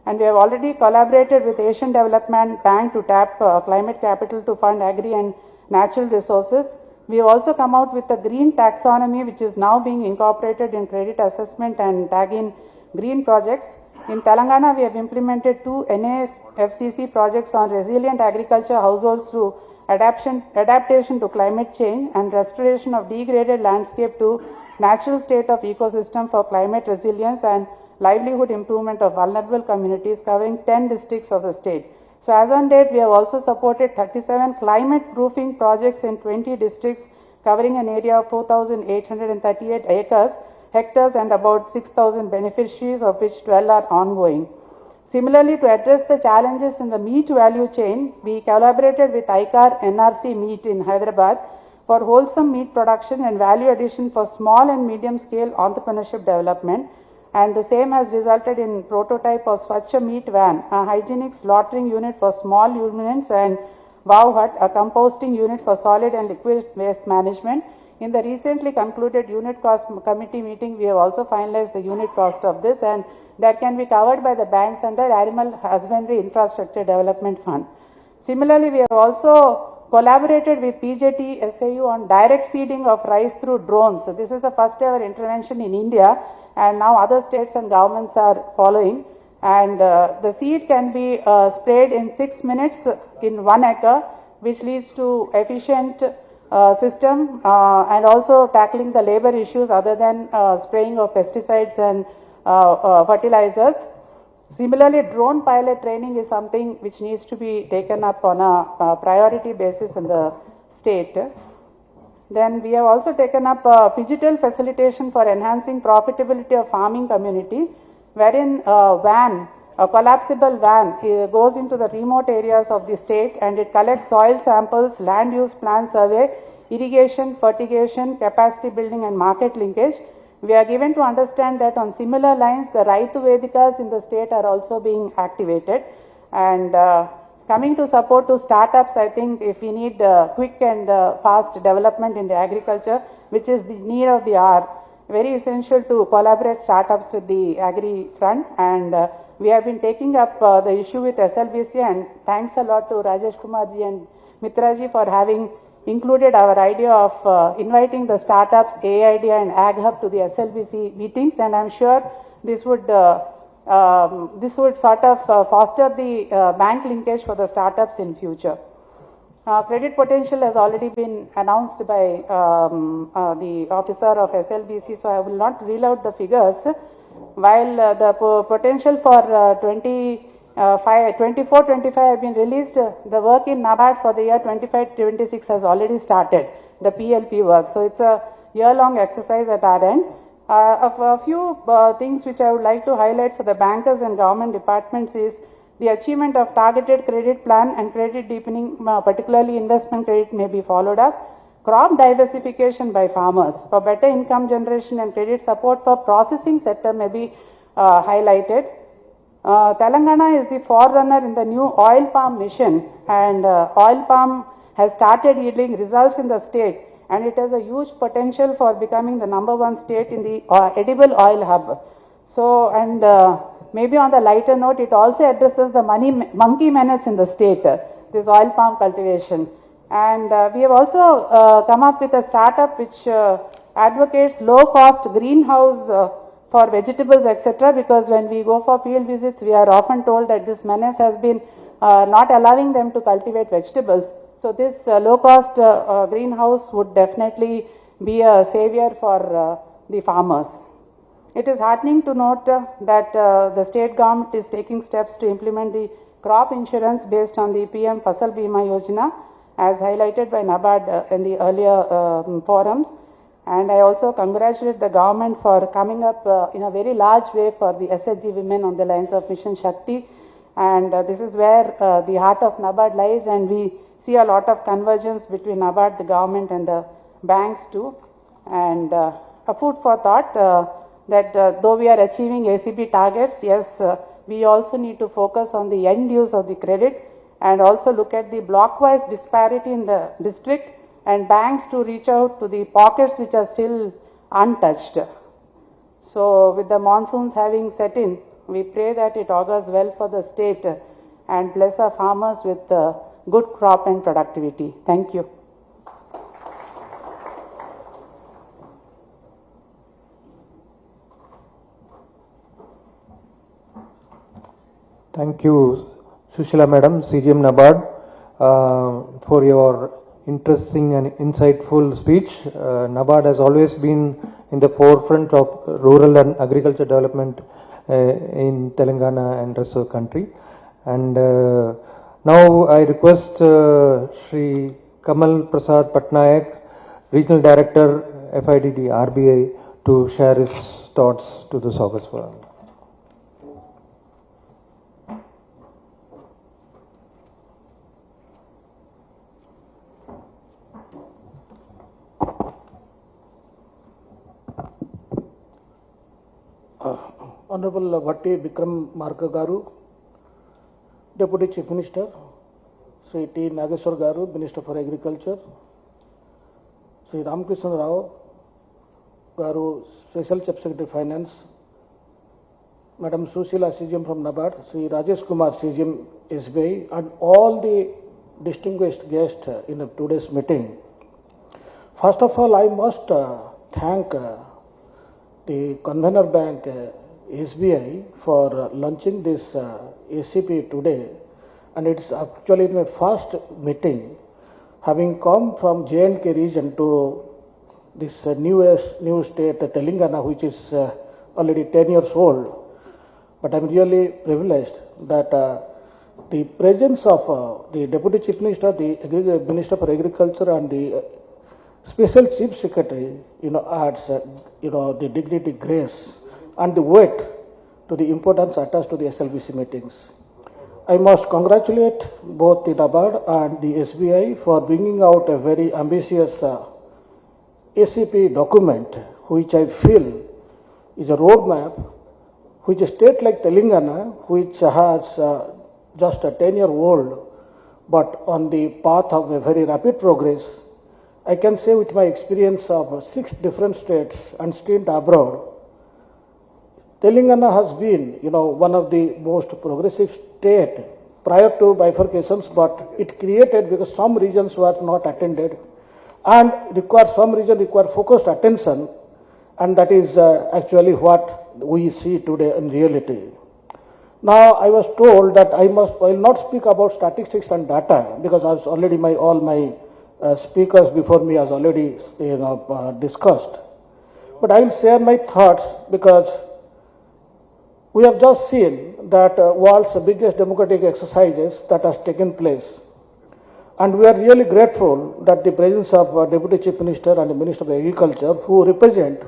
And we have already collaborated with Asian Development Bank to tap climate capital to fund agri and natural resources. We have also come out with a green taxonomy, which is now being incorporated in credit assessment and tagging green projects. In Telangana, we have implemented 2 NAFCC projects on resilient agriculture households through adaptation to climate change and restoration of degraded landscape to natural state of ecosystem for climate resilience and livelihood improvement of vulnerable communities covering 10 districts of the state. So as on date, we have also supported 37 climate proofing projects in 20 districts covering an area of 4,838 hectares and about 6,000 beneficiaries, of which 12 are ongoing. Similarly, to address the challenges in the meat value chain, we collaborated with ICAR NRC Meat in Hyderabad for wholesome meat production and value addition for small and medium scale entrepreneurship development, and the same has resulted in prototype of Swachha Meat Van, a hygienic slaughtering unit for small ruminants, and Wow Hut, a composting unit for solid and liquid waste management. In the recently concluded unit cost committee meeting, we have also finalized the unit cost of this, and that can be covered by the banks under Animal Husbandry Infrastructure Development Fund. Similarly, we have also collaborated with PJT SAU on direct seeding of rice through drones. So this is the first ever intervention in India, and now other states and governments are following. And the seed can be sprayed in 6 minutes in 1 acre, which leads to efficient system and also tackling the labor issues other than spraying of pesticides and fertilizers. Similarly, drone pilot training is something which needs to be taken up on a priority basis in the state. Then we have also taken up digital facilitation for enhancing profitability of farming community, wherein a collapsible van goes into the remote areas of the state and it collects soil samples, land use plan survey, irrigation, fertigation, capacity building and market linkage. We are given to understand that on similar lines, the Raitu Vedikas in the state are also being activated. And coming to support to startups, I think if we need quick and fast development in the agriculture, which is the need of the hour, very essential to collaborate startups with the agri front. And we have been taking up the issue with SLBC, and thanks a lot to Rajesh Kumarji and Mitraji for having included our idea of inviting the startups, AIDEA and Ag Hub to the SLBC meetings, and I'm sure this would sort of foster the bank linkage for the startups in future. Credit potential has already been announced by the officer of SLBC, so I will not reel out the figures. While the potential for 24-25 have been released, the work in NABARD for the year 25-26 has already started, the PLP work. So it's a year-long exercise at our end. A few things which I would like to highlight for the bankers and government departments is the achievement of targeted credit plan and credit deepening, particularly investment credit, may be followed up. Crop diversification by farmers for better income generation and credit support for processing sector may be highlighted. Telangana is the forerunner in the new oil palm mission, and oil palm has started yielding results in the state, and it has a huge potential for becoming the #1 state in the edible oil hub. So, and maybe on the lighter note, it also addresses the monkey menace in the state, this oil palm cultivation. And we have also come up with a startup which advocates low cost greenhouse for vegetables, etc. Because when we go for field visits, we are often told that this menace has been not allowing them to cultivate vegetables. So this low cost greenhouse would definitely be a savior for the farmers. It is heartening to note that the state government is taking steps to implement the crop insurance based on the PM Fasal Bima Yojana, as highlighted by NABARD in the earlier forums. And I also congratulate the government for coming up in a very large way for the SHG women on the lines of Mission Shakti. And this is where the heart of NABARD lies, and we see a lot of convergence between NABARD, the government and the banks too. And a food for thought that though we are achieving ACB targets, yes, we also need to focus on the end use of the credit and also look at the block-wise disparity in the district, and banks to reach out to the pockets which are still untouched. So with the monsoons having set in, we pray that it augurs well for the state and bless our farmers with good crop and productivity. Thank you. Thank you, Sushila Madam, CGM NABARD, for your interesting and insightful speech. NABARD has always been in the forefront of rural and agriculture development in Telangana and rest of the country. And now I request Shri Kamal Prasad Patnaik, Regional Director, FIDD RBI, to share his thoughts to this August forum. Honorable Bhatti Vikramarka Garu, Deputy Chief Minister, Sri T. Nageshwar Garu, Minister for Agriculture, Sri Ramakrishna Rao Garu, Special Chief Secretary Finance, Madam Susila CGM from NABARD, Sri Rajesh Kumar CGM SBI, and all the distinguished guests in today's meeting. First of all, I must thank the convener bank SBI for launching this ACP today, and it's actually my first meeting, having come from J&K region to this new state Telangana, which is already 10 years old. But I'm really privileged that the presence of the Deputy Chief Minister, the Minister for Agriculture, and the Special Chief Secretary, adds, the dignity, grace, and the weight to the importance attached to the SLBC meetings. I must congratulate both the NABARD and the SBI for bringing out a very ambitious ACP document, which I feel is a roadmap which a state like Telangana, which has just a 10-year-old, but on the path of a very rapid progress. I can say with my experience of 6 different states and stint abroad, Telangana has been, one of the most progressive state prior to bifurcations, but it created because some regions were not attended and some regions require focused attention, and that is actually what we see today in reality. Now, I was told that I will not speak about statistics and data because as already all my speakers before me has already discussed. But I will share my thoughts because we have just seen that world's biggest democratic exercises that has taken place. And we are really grateful that the presence of Deputy Chief Minister and the Minister of Agriculture, who represent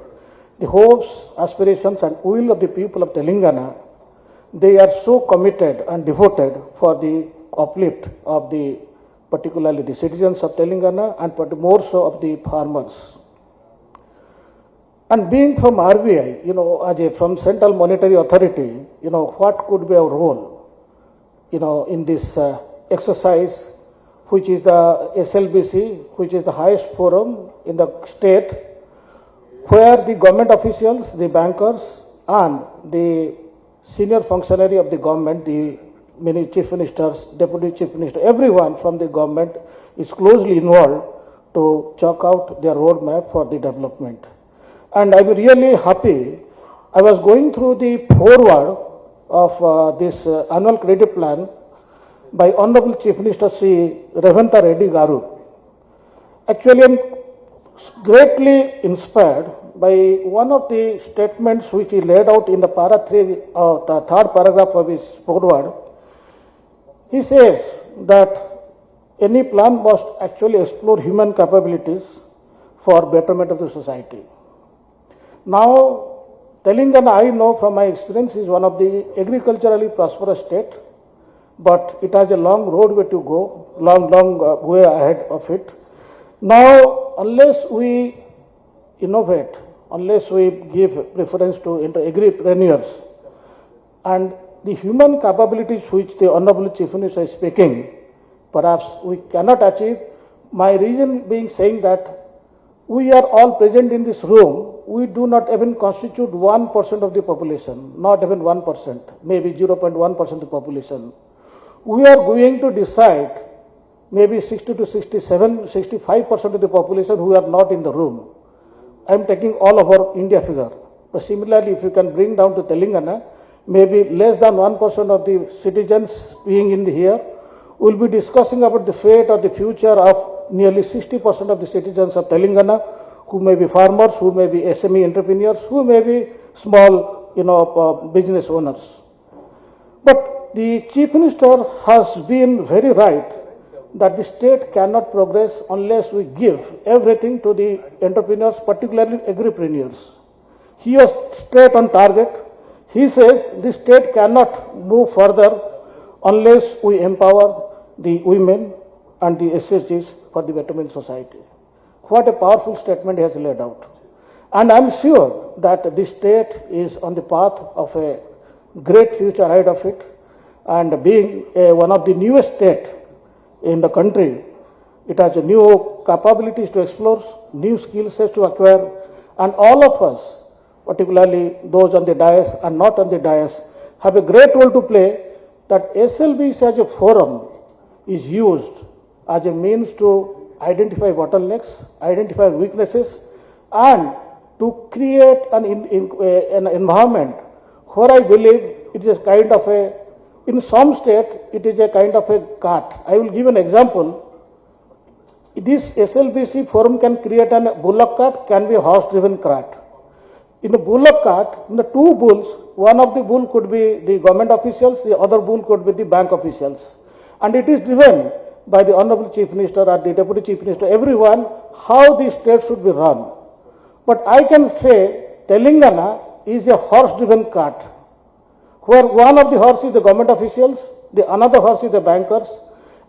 the hopes, aspirations and will of the people of Telangana, they are so committed and devoted for the uplift of particularly the citizens of Telangana and more so of the farmers. And being from RBI, from Central Monetary Authority, what could be our role, in this exercise, which is the SLBC, which is the highest forum in the state, where the government officials, the bankers, and the senior functionary of the government, the many chief ministers, deputy chief minister, everyone from the government is closely involved to chalk out their roadmap for the development. And I'm really happy. I was going through the foreword of this annual credit plan by Honorable Chief Minister Sri Reddy Garu. Actually, I'm greatly inspired by one of the statements which he laid out in the the third paragraph of his foreword. He says that any plan must actually explore human capabilities for betterment of the society. Now, Telangana, I know from my experience, is one of the agriculturally prosperous state, but it has a long roadway to go, long way ahead of it. Now, unless we innovate, unless we give preference to agripreneurs and the human capabilities which the Honorable Chief Minister is speaking, perhaps we cannot achieve. My reason being saying that we are all present in this room, we do not even constitute 1% of the population, not even 1%, maybe 0.1% of the population. We are going to decide maybe 60 to 67, 65% of the population who are not in the room. I am taking all over India figure. But similarly, if you can bring down to Telangana, maybe less than 1% of the citizens being in here, will be discussing about the fate or the future of nearly 60% of the citizens of Telangana, who may be farmers, who may be SME entrepreneurs, who may be small, business owners. But the Chief Minister has been very right that the state cannot progress unless we give everything to the entrepreneurs, particularly agripreneurs. He was straight on target. He says the state cannot move further unless we empower the women and the SHGs for the betterment society. What a powerful statement he has laid out. And I am sure that the state is on the path of a great future ahead of it, and being one of the newest states in the country, it has new capabilities to explore, new skill sets to acquire, and all of us, particularly those on the dais and not on the dais, have a great role to play, that SLBs as a forum is used as a means to identify bottlenecks, identify weaknesses, and to create an environment where I believe it is kind of in some state, it is a kind of a cart. I will give an example. This SLBC forum can create a bullock cart, can be a horse-driven cart. In a bullock cart, in the two bulls, one of the bull could be the government officials, the other bull could be the bank officials. And it is driven by the Honorable Chief Minister or the Deputy Chief Minister, everyone, how the state should be run. But I can say Telangana is a horse-driven cart, where one of the horse is the government officials, the another horse is the bankers,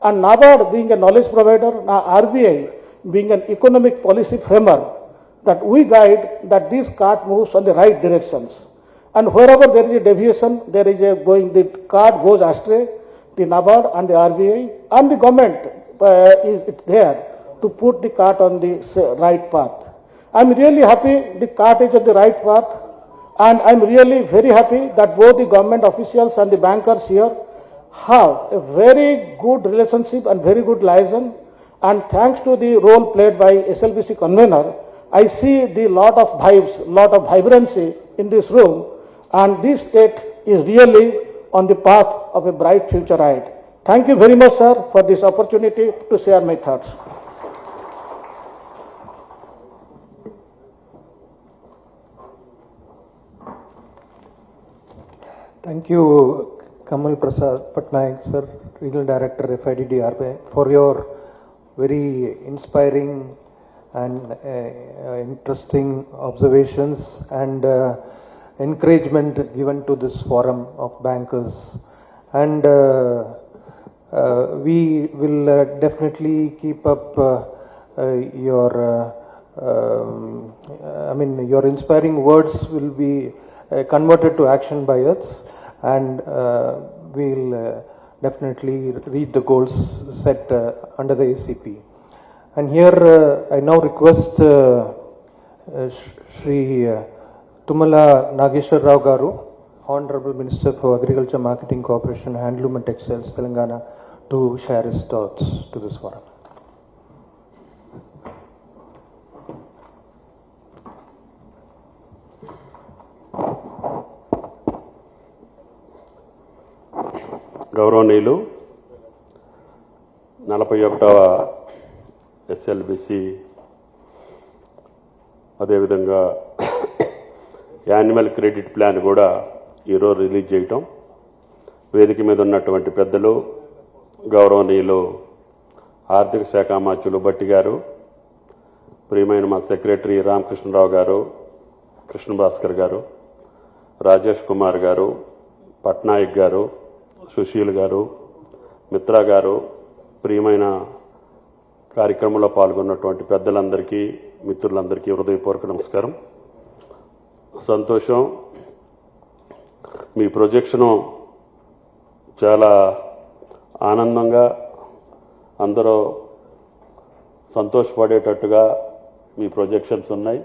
and NABARD being a knowledge provider, RBI being an economic policy framer, that we guide that this cart moves on the right directions. And wherever there is a deviation, the cart goes astray, the NABARD and the RBI and the government is there to put the cart on the right path. I am really happy the cart is on the right path, and I am really very happy that both the government officials and the bankers here have a very good relationship and very good liaison. And thanks to the role played by SLBC convener, I see the lot of vibes, lot of vibrancy in this room, and this state is really on the path of a bright future ahead. Thank you very much, sir, for this opportunity to share my thoughts. Thank you, Kamal Prasad Patnaik, sir, Regional Director, FIDD RBI, for your very inspiring and interesting observations and encouragement given to this forum of bankers. And we will definitely keep up your inspiring words will be converted to action by us, and we'll definitely reach the goals set under the ACP. And here I now request Shri Tumala Nageshwar Rao Garu, Honorable Minister for Agriculture, Marketing, Cooperation, Handloom and Textiles, Telangana, to share his thoughts to this forum. గౌరవనీయులు 41వ SLBC అదేవిధంగా annual credit plan కూడా ఈరోజు release చేయటం, వేదిక మీద ఉన్నటువంటి పెద్దలు గౌరవనీయులు ఆర్థిక శాఖ మంత్రులు భట్టి గారు, ప్రియమైన మా సెక్రటరీ రామకృష్ణరావు గారు, కృష్ణ భాస్కర్ గారు, రాజేష్ కుమార్ గారు, పట్నాయక్ గారు, సుశీల్ గారు, మిత్రా గారు, ప్రియమైన కార్యక్రమంలో పాల్గొన్నటువంటి పెద్దలందరికీ, మిత్రులందరికీ హృదయపూర్వక నమస్కారం. సంతోషం, మీ ప్రొజెక్షను చాలా ఆనందంగా అందరూ సంతోషపడేటట్టుగా మీ ప్రొజెక్షన్స్ ఉన్నాయి.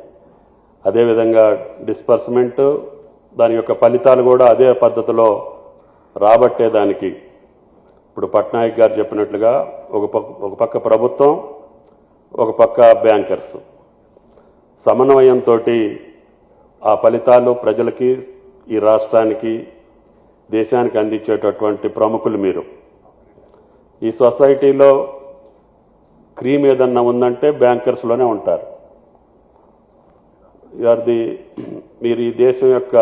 అదేవిధంగా డిస్బర్స్మెంట్ దాని యొక్క ఫలితాలు కూడా అదే పద్ధతిలో రాబట్టేదానికి ఇప్పుడు పట్నాయక్ గారు చెప్పినట్లుగా ఒక పక్క ప్రభుత్వం, ఒక పక్క బ్యాంకర్స్ సమన్వయంతో ఆ ఫలితాలు ప్రజలకి, ఈ రాష్ట్రానికి దేశానికి అందించేటటువంటి ప్రముఖులు మీరు. ఈ సొసైటీలో క్రీమ్ ఏదన్నా ఉందంటే బ్యాంకర్స్లోనే ఉంటారు. మీరు ఈ దేశం యొక్క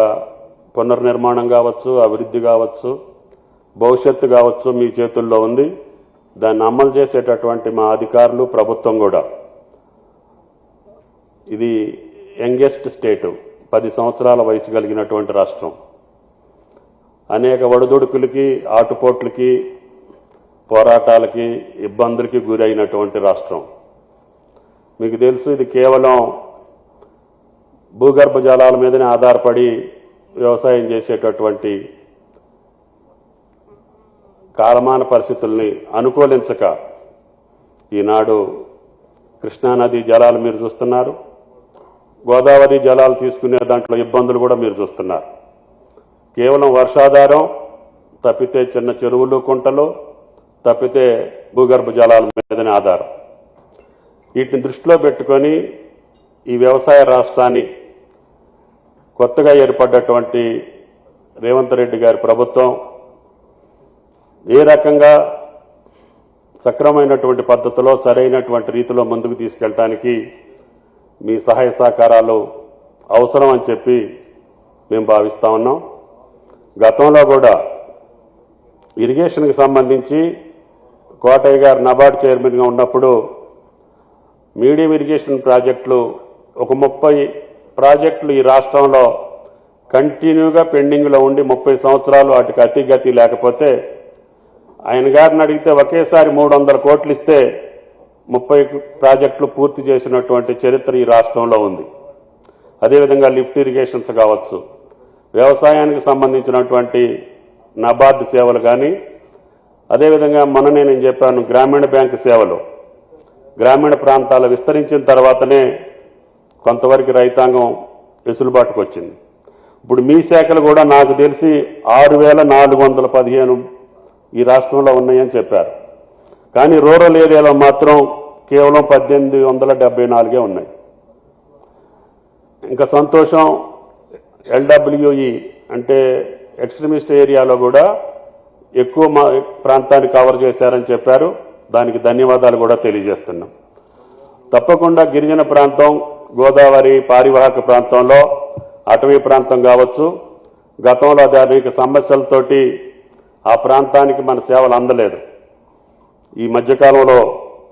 పునర్నిర్మాణం కావచ్చు, అభివృద్ధి కావచ్చు, భవిష్యత్తు కావచ్చు మీ చేతుల్లో ఉంది. దాన్ని అమలు చేసేటటువంటి మా అధికారులు, ప్రభుత్వం కూడా. ఇది యంగెస్ట్ స్టేటు, 10 సంవత్సరాల వయసు కలిగినటువంటి రాష్ట్రం. అనేక ఒడిదుడుకులకి, ఆటుపోట్లకి, పోరాటాలకి, ఇబ్బందులకి గురైనటువంటి రాష్ట్రం. మీకు తెలుసు, ఇది కేవలం భూగర్భ జలాల మీదనే ఆధారపడి వ్యవసాయం చేసేటటువంటి కాలమాన పరిస్థితుల్ని అనుకూలించక ఈనాడు కృష్ణానది జలాలు మీరు చూస్తున్నారు, గోదావరి జలాలు తీసుకునే దాంట్లో ఇబ్బందులు కూడా మీరు చూస్తున్నారు. కేవలం వర్షాధారం తప్పితే చిన్న చెరువులు, కుంటలు తప్పితే భూగర్భ జలాల మీదనే ఆధారం. వీటిని దృష్టిలో పెట్టుకొని ఈ వ్యవసాయ రాష్ట్రాన్ని కొత్తగా ఏర్పడ్డటువంటి రేవంత్ రెడ్డి గారి ప్రభుత్వం ఏ రకంగా సక్రమైనటువంటి పద్ధతిలో, సరైనటువంటి రీతిలో ముందుకు తీసుకెళ్ళటానికి మీ సహాయ సహకారాలు అవసరం అని చెప్పి మేము భావిస్తా ఉన్నాం. గతంలో కూడా ఇరిగేషన్కి సంబంధించి కోటయ్య గారు నబార్డ్ చైర్మన్గా ఉన్నప్పుడు మీడియం ఇరిగేషన్ ప్రాజెక్టులు ఒక 30 ప్రాజెక్టులు ఈ రాష్ట్రంలో కంటిన్యూగా పెండింగ్లో ఉండి 30 సంవత్సరాలు వాటికి అతిగతి లేకపోతే ఆయన గారిని అడిగితే ఒకేసారి 300 కోట్లు ఇస్తే 30 ప్రాజెక్టులు పూర్తి చేసినటువంటి చరిత్ర ఈ రాష్ట్రంలో ఉంది. అదేవిధంగా లిఫ్ట్ ఇరిగేషన్స్ కావచ్చు, వ్యవసాయానికి సంబంధించినటువంటి నబార్డ్ సేవలు కానీ, అదేవిధంగా మొన్ననే నేను చెప్పాను గ్రామీణ బ్యాంకు సేవలు గ్రామీణ ప్రాంతాలు విస్తరించిన తర్వాతనే కొంతవరకు రైతాంగం వెసులుబాటుకు వచ్చింది. ఇప్పుడు మీ శాఖలు కూడా నాకు తెలిసి 6,415 ఈ రాష్ట్రంలో ఉన్నాయని చెప్పారు. కానీ రూరల్ ఏరియాలో మాత్రం కేవలం 1,874 ఉన్నాయి. ఇంకా సంతోషం, LWE అంటే ఎక్స్ట్రీమిస్ట్ ఏరియాలో కూడా ఎక్కువ ప్రాంతాన్ని కవర్ చేశారని చెప్పారు. దానికి ధన్యవాదాలు కూడా తెలియజేస్తున్నాం. తప్పకుండా గిరిజన ప్రాంతం, గోదావరి పారివాహక ప్రాంతంలో, అటవీ ప్రాంతం కావచ్చు, గతంలో అనేక సమస్యలతోటి ఆ ప్రాంతానికి మన సేవలు అందలేదు. ఈ మధ్యకాలంలో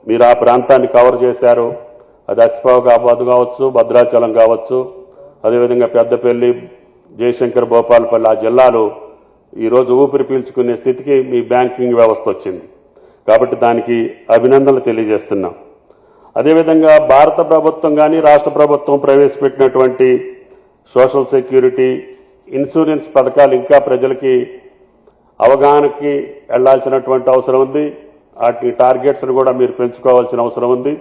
మీరు ఆ ప్రాంతాన్ని కవర్ చేశారు. అది అసిఫాబాద్ కావచ్చు, భద్రాచలం కావచ్చు, అదేవిధంగా పెద్దపల్లి, జయశంకర్, భోపాలపల్లి, ఆ జిల్లాలు ఈరోజు ఊపిరి పీల్చుకునే స్థితికి మీ బ్యాంకింగ్ వ్యవస్థ వచ్చింది. కాబట్టి దానికి అభినందనలు తెలియజేస్తున్నాం. అదేవిధంగా భారత ప్రభుత్వం కానీ రాష్ట్ర ప్రభుత్వం ప్రవేశపెట్టినటువంటి సోషల్ సెక్యూరిటీ, ఇన్సూరెన్స్ పథకాలు ఇంకా ప్రజలకి అవగాహనకి వెళ్లాల్సినటువంటి అవసరం ఉంది. వాటి టార్గెట్స్ను కూడా మీరు పెంచుకోవాల్సిన అవసరం ఉంది.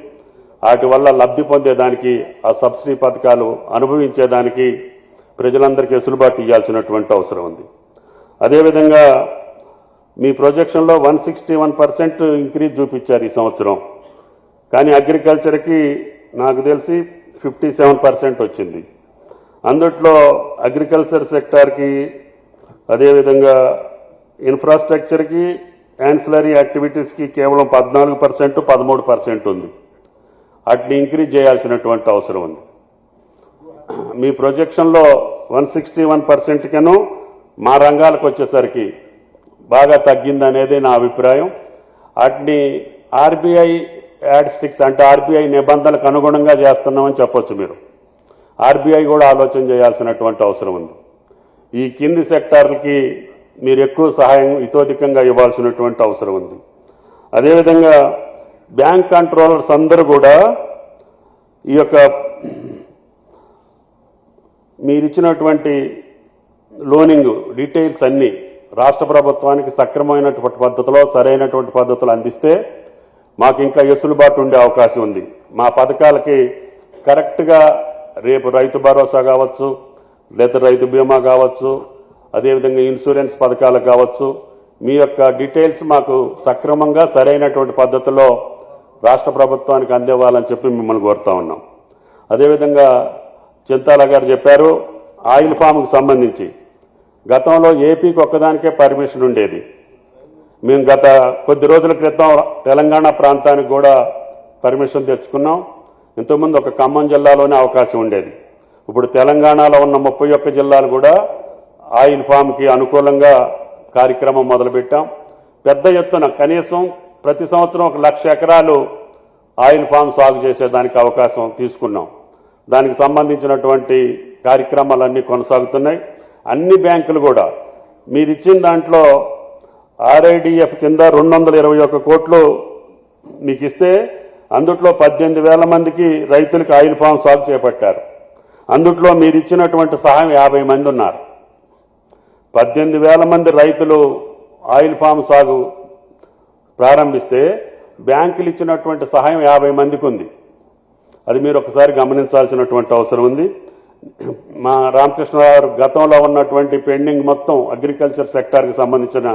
వాటి వల్ల లబ్ధి పొందేదానికి, ఆ సబ్సిడీ పథకాలు అనుభవించేదానికి ప్రజలందరికీ వెసులుబాటు ఇవ్వాల్సినటువంటి అవసరం ఉంది. అదేవిధంగా మీ ప్రొజెక్షన్లో 161% ఇంక్రీజ్ చూపించారు ఈ సంవత్సరం. కానీ అగ్రికల్చర్కి నాకు తెలిసి 57% వచ్చింది. అందుట్లో అగ్రికల్చర్ సెక్టార్కి, అదేవిధంగా ఇన్ఫ్రాస్ట్రక్చర్కి, యాన్సిలరీ యాక్టివిటీస్కి కేవలం 14%, 13% ఉంది. వాటిని ఇంక్రీజ్ చేయాల్సినటువంటి అవసరం ఉంది. మీ ప్రొజెక్షన్లో 161% కను మా రంగాలకు వచ్చేసరికి బాగా తగ్గిందనేది నా అభిప్రాయం. వాటిని ఆర్బీఐ యాడ్స్టిక్స్ అంటే ఆర్బీఐ నిబంధనలకు అనుగుణంగా చేస్తున్నామని చెప్పొచ్చు. మీరు ఆర్బీఐ కూడా ఆలోచన చేయాల్సినటువంటి అవసరం ఉంది. ఈ కింది సెక్టార్లకి మీరు ఎక్కువ సహాయం ఇతోధికంగా ఇవ్వాల్సినటువంటి అవసరం ఉంది. అదేవిధంగా బ్యాంక్ కంట్రోలర్స్ అందరూ కూడా ఈ యొక్క మీరిచ్చినటువంటి లోనింగ్ డీటెయిల్స్ అన్నీ రాష్ట్ర ప్రభుత్వానికి సక్రమమైనటువంటి పద్ధతిలో, సరైనటువంటి పద్ధతులు అందిస్తే మాకు ఇంకా వెసులుబాటు ఉండే అవకాశం ఉంది. మా పథకాలకి కరెక్ట్గా రేపు రైతు భరోసా కావచ్చు, లేదా రైతు బీమా కావచ్చు, అదేవిధంగా ఇన్సూరెన్స్ పథకాలు కావచ్చు, మీ యొక్క డీటెయిల్స్ మాకు సక్రమంగా సరైనటువంటి పద్ధతిలో రాష్ట్ర ప్రభుత్వానికి అందివ్వాలని చెప్పి మిమ్మల్ని కోరుతా ఉన్నాం. అదేవిధంగా చింతాల గారు చెప్పారు, ఆయిల్ ఫామ్కి సంబంధించి గతంలో ఏపీకి ఒక్కదానికే పర్మిషన్ ఉండేది. మేము గత కొద్ది రోజుల క్రితం తెలంగాణ ప్రాంతానికి కూడా పర్మిషన్ తెచ్చుకున్నాం. ఇంతకుముందు ఒక ఖమ్మం జిల్లాలోనే అవకాశం ఉండేది. ఇప్పుడు తెలంగాణలో ఉన్న 31 జిల్లాలు కూడా ఆయిల్ ఫామ్కి అనుకూలంగా కార్యక్రమం మొదలుపెట్టాం. పెద్ద ఎత్తున కనీసం ప్రతి సంవత్సరం 1,00,000 ఎకరాలు ఆయిల్ ఫామ్ సాగు చేసేదానికి అవకాశం తీసుకున్నాం. దానికి సంబంధించినటువంటి కార్యక్రమాలన్నీ కొనసాగుతున్నాయి. అన్ని బ్యాంకులు కూడా మీరు ఇచ్చిన దాంట్లో RIDF కింద 221 కోట్లు మీకు ఇస్తే అందుట్లో 18,000 మందికి రైతులకు ఆయిల్ ఫామ్ సాగు చేపట్టారు. అందుట్లో మీరు ఇచ్చినటువంటి సహాయం 50 మంది ఉన్నారు. 18,000 మంది రైతులు ఆయిల్ ఫామ్ సాగు ప్రారంభిస్తే బ్యాంకులు ఇచ్చినటువంటి సహాయం 50 మందికి ఉంది. అది మీరు ఒకసారి గమనించాల్సినటువంటి అవసరం ఉంది. మా రామకృష్ణరావు గతంలో ఉన్నటువంటి పెండింగ్ మొత్తం అగ్రికల్చర్ సెక్టార్కి సంబంధించిన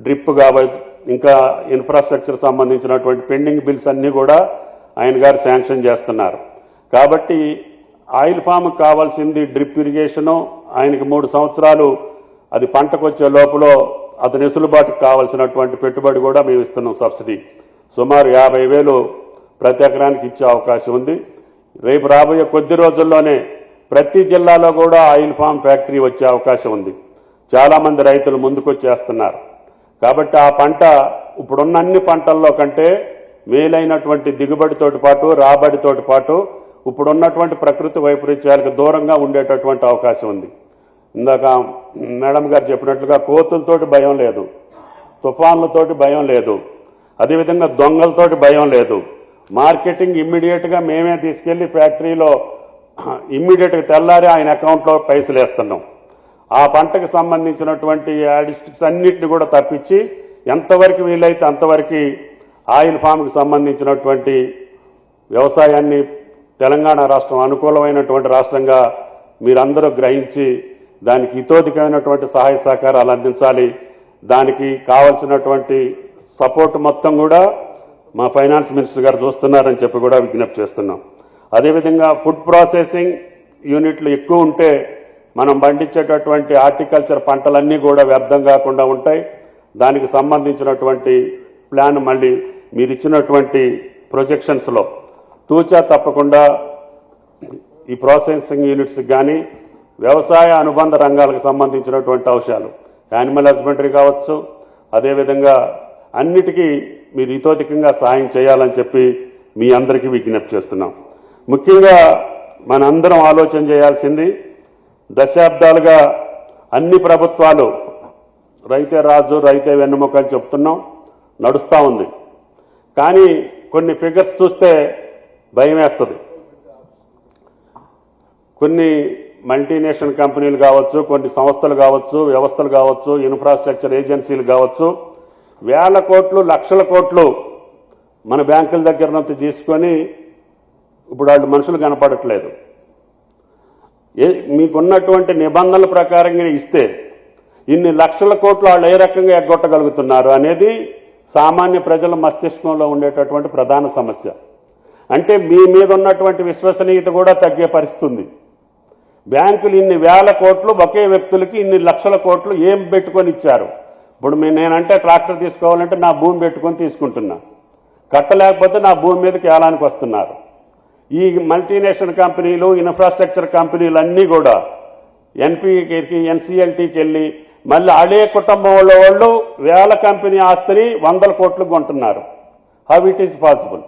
డ్రిప్ కాబట్టి ఇంకా ఇన్ఫ్రాస్ట్రక్చర్ సంబంధించినటువంటి పెండింగ్ బిల్స్ అన్నీ కూడా ఆయన గారు శాంక్షన్ చేస్తున్నారు. కాబట్టి ఆయిల్ ఫామ్కి కావాల్సింది డ్రిప్ ఇరిగేషను, ఆయనకి 3 సంవత్సరాలు అది పంటకు వచ్చే లోపల అతని వెసులుబాటుకు కావాల్సినటువంటి పెట్టుబడి కూడా మేము ఇస్తున్నాం. సబ్సిడీ సుమారు 50,000 ప్రతి ఎకరానికి ఇచ్చే అవకాశం ఉంది. రేపు రాబోయే కొద్ది రోజుల్లోనే ప్రతి జిల్లాలో కూడా ఆయిల్ ఫామ్ ఫ్యాక్టరీ వచ్చే అవకాశం ఉంది. చాలామంది రైతులు ముందుకొచ్చేస్తున్నారు. కాబట్టి ఆ పంట ఇప్పుడున్న అన్ని పంటల్లో కంటే మేలైనటువంటి దిగుబడితోటి పాటు రాబడితోటి పాటు ఇప్పుడున్నటువంటి ప్రకృతి వైపరీత్యాలకు దూరంగా ఉండేటటువంటి అవకాశం ఉంది. ఇందాక మేడం గారు చెప్పినట్లుగా కోతులతోటి భయం లేదు, తుఫాన్లతోటి భయం లేదు, అదేవిధంగా దొంగలతోటి భయం లేదు. మార్కెటింగ్ ఇమ్మీడియట్గా మేమే తీసుకెళ్లి ఫ్యాక్టరీలో ఇమ్మీడియట్గా తెల్లారి ఆయన అకౌంట్లో పైసలు వేస్తున్నాం. ఆ పంటకు సంబంధించినటువంటి యాడిస్టిక్స్ అన్నిటిని కూడా తప్పించి ఎంతవరకు వీలైతే అంతవరకు ఆయిల్ ఫామ్కి సంబంధించినటువంటి వ్యవసాయాన్ని తెలంగాణ రాష్ట్రం అనుకూలమైనటువంటి రాష్ట్రంగా మీరందరూ గ్రహించి దానికి హితోధికమైనటువంటి సహాయ సహకారాలు అందించాలి. దానికి కావలసినటువంటి సపోర్ట్ మొత్తం కూడా మా ఫైనాన్స్ మినిస్టర్ గారు చూస్తున్నారని చెప్పి కూడా విజ్ఞప్తి చేస్తున్నాం. అదేవిధంగా ఫుడ్ ప్రాసెసింగ్ యూనిట్లు ఎక్కువ ఉంటే మనం పండించేటటువంటి హార్టికల్చర్ పంటలన్నీ కూడా వ్యర్థం కాకుండా ఉంటాయి. దానికి సంబంధించినటువంటి ప్లాన్ మళ్ళీ మీరు ఇచ్చినటువంటి ప్రొజెక్షన్స్లో తూచా తప్పకుండా ఈ ప్రాసెసింగ్ యూనిట్స్కి కానీ వ్యవసాయ అనుబంధ రంగాలకు సంబంధించినటువంటి అంశాలు యానిమల్ హస్బెండరీ కావచ్చు, అదేవిధంగా అన్నిటికీ మీరు హితోధికంగా సాయం చేయాలని చెప్పి మీ అందరికీ విజ్ఞప్తి చేస్తున్నాం. ముఖ్యంగా మనందరం ఆలోచన చేయాల్సింది, దశాబ్దాలుగా అన్ని ప్రభుత్వాలు రైతే రాజు రైతే వెన్నెముక అని చెప్తున్నాం, నడుస్తూ ఉంది. కానీ కొన్ని ఫిగర్స్ చూస్తే భయం వేస్తుంది. కొన్ని మల్టీనేషనల్ కంపెనీలు కావచ్చు, కొన్ని సంస్థలు కావచ్చు, వ్యవస్థలు కావచ్చు, ఇన్ఫ్రాస్ట్రక్చర్ ఏజెన్సీలు కావచ్చు, 1,000 కోట్లు 1,00,000 కోట్లు మన బ్యాంకుల దగ్గర నుంచి తీసుకొని ఇప్పుడు వాళ్ళు మనుషులు కనపడట్లేదు. మీకున్నటువంటి నిబంధనల ప్రకారంగా ఇస్తే ఇన్ని లక్షల కోట్లు వాళ్ళు ఏ రకంగా ఎగ్గొట్టగలుగుతున్నారు అనేది సామాన్య ప్రజల మస్తిష్కంలో ఉండేటటువంటి ప్రధాన సమస్య. అంటే మీ మీద ఉన్నటువంటి విశ్వసనీయత కూడా తగ్గే పరిస్థితి ఉంది. బ్యాంకులు ఇన్ని 1,000 కోట్లు ఒకే వ్యక్తులకి ఇన్ని లక్షల కోట్లు ఏం పెట్టుకొని ఇచ్చారు? ఇప్పుడు నేనంటే ట్రాక్టర్ తీసుకోవాలంటే నా భూమి పెట్టుకొని తీసుకుంటున్నా, కట్టలేకపోతే నా భూమి మీదకి ఏలానికి వస్తున్నారు. ఈ మల్టీనేషనల్ కంపెనీలు, ఇన్ఫ్రాస్ట్రక్చర్ కంపెనీలు అన్నీ కూడా ఎన్పీకి NCLTకి వెళ్ళి మళ్ళీ అదే కుటుంబంలో వాళ్ళు 1,000 కంపెనీ ఆస్తిని 100 కోట్లకు కొంటున్నారు. How it is possible?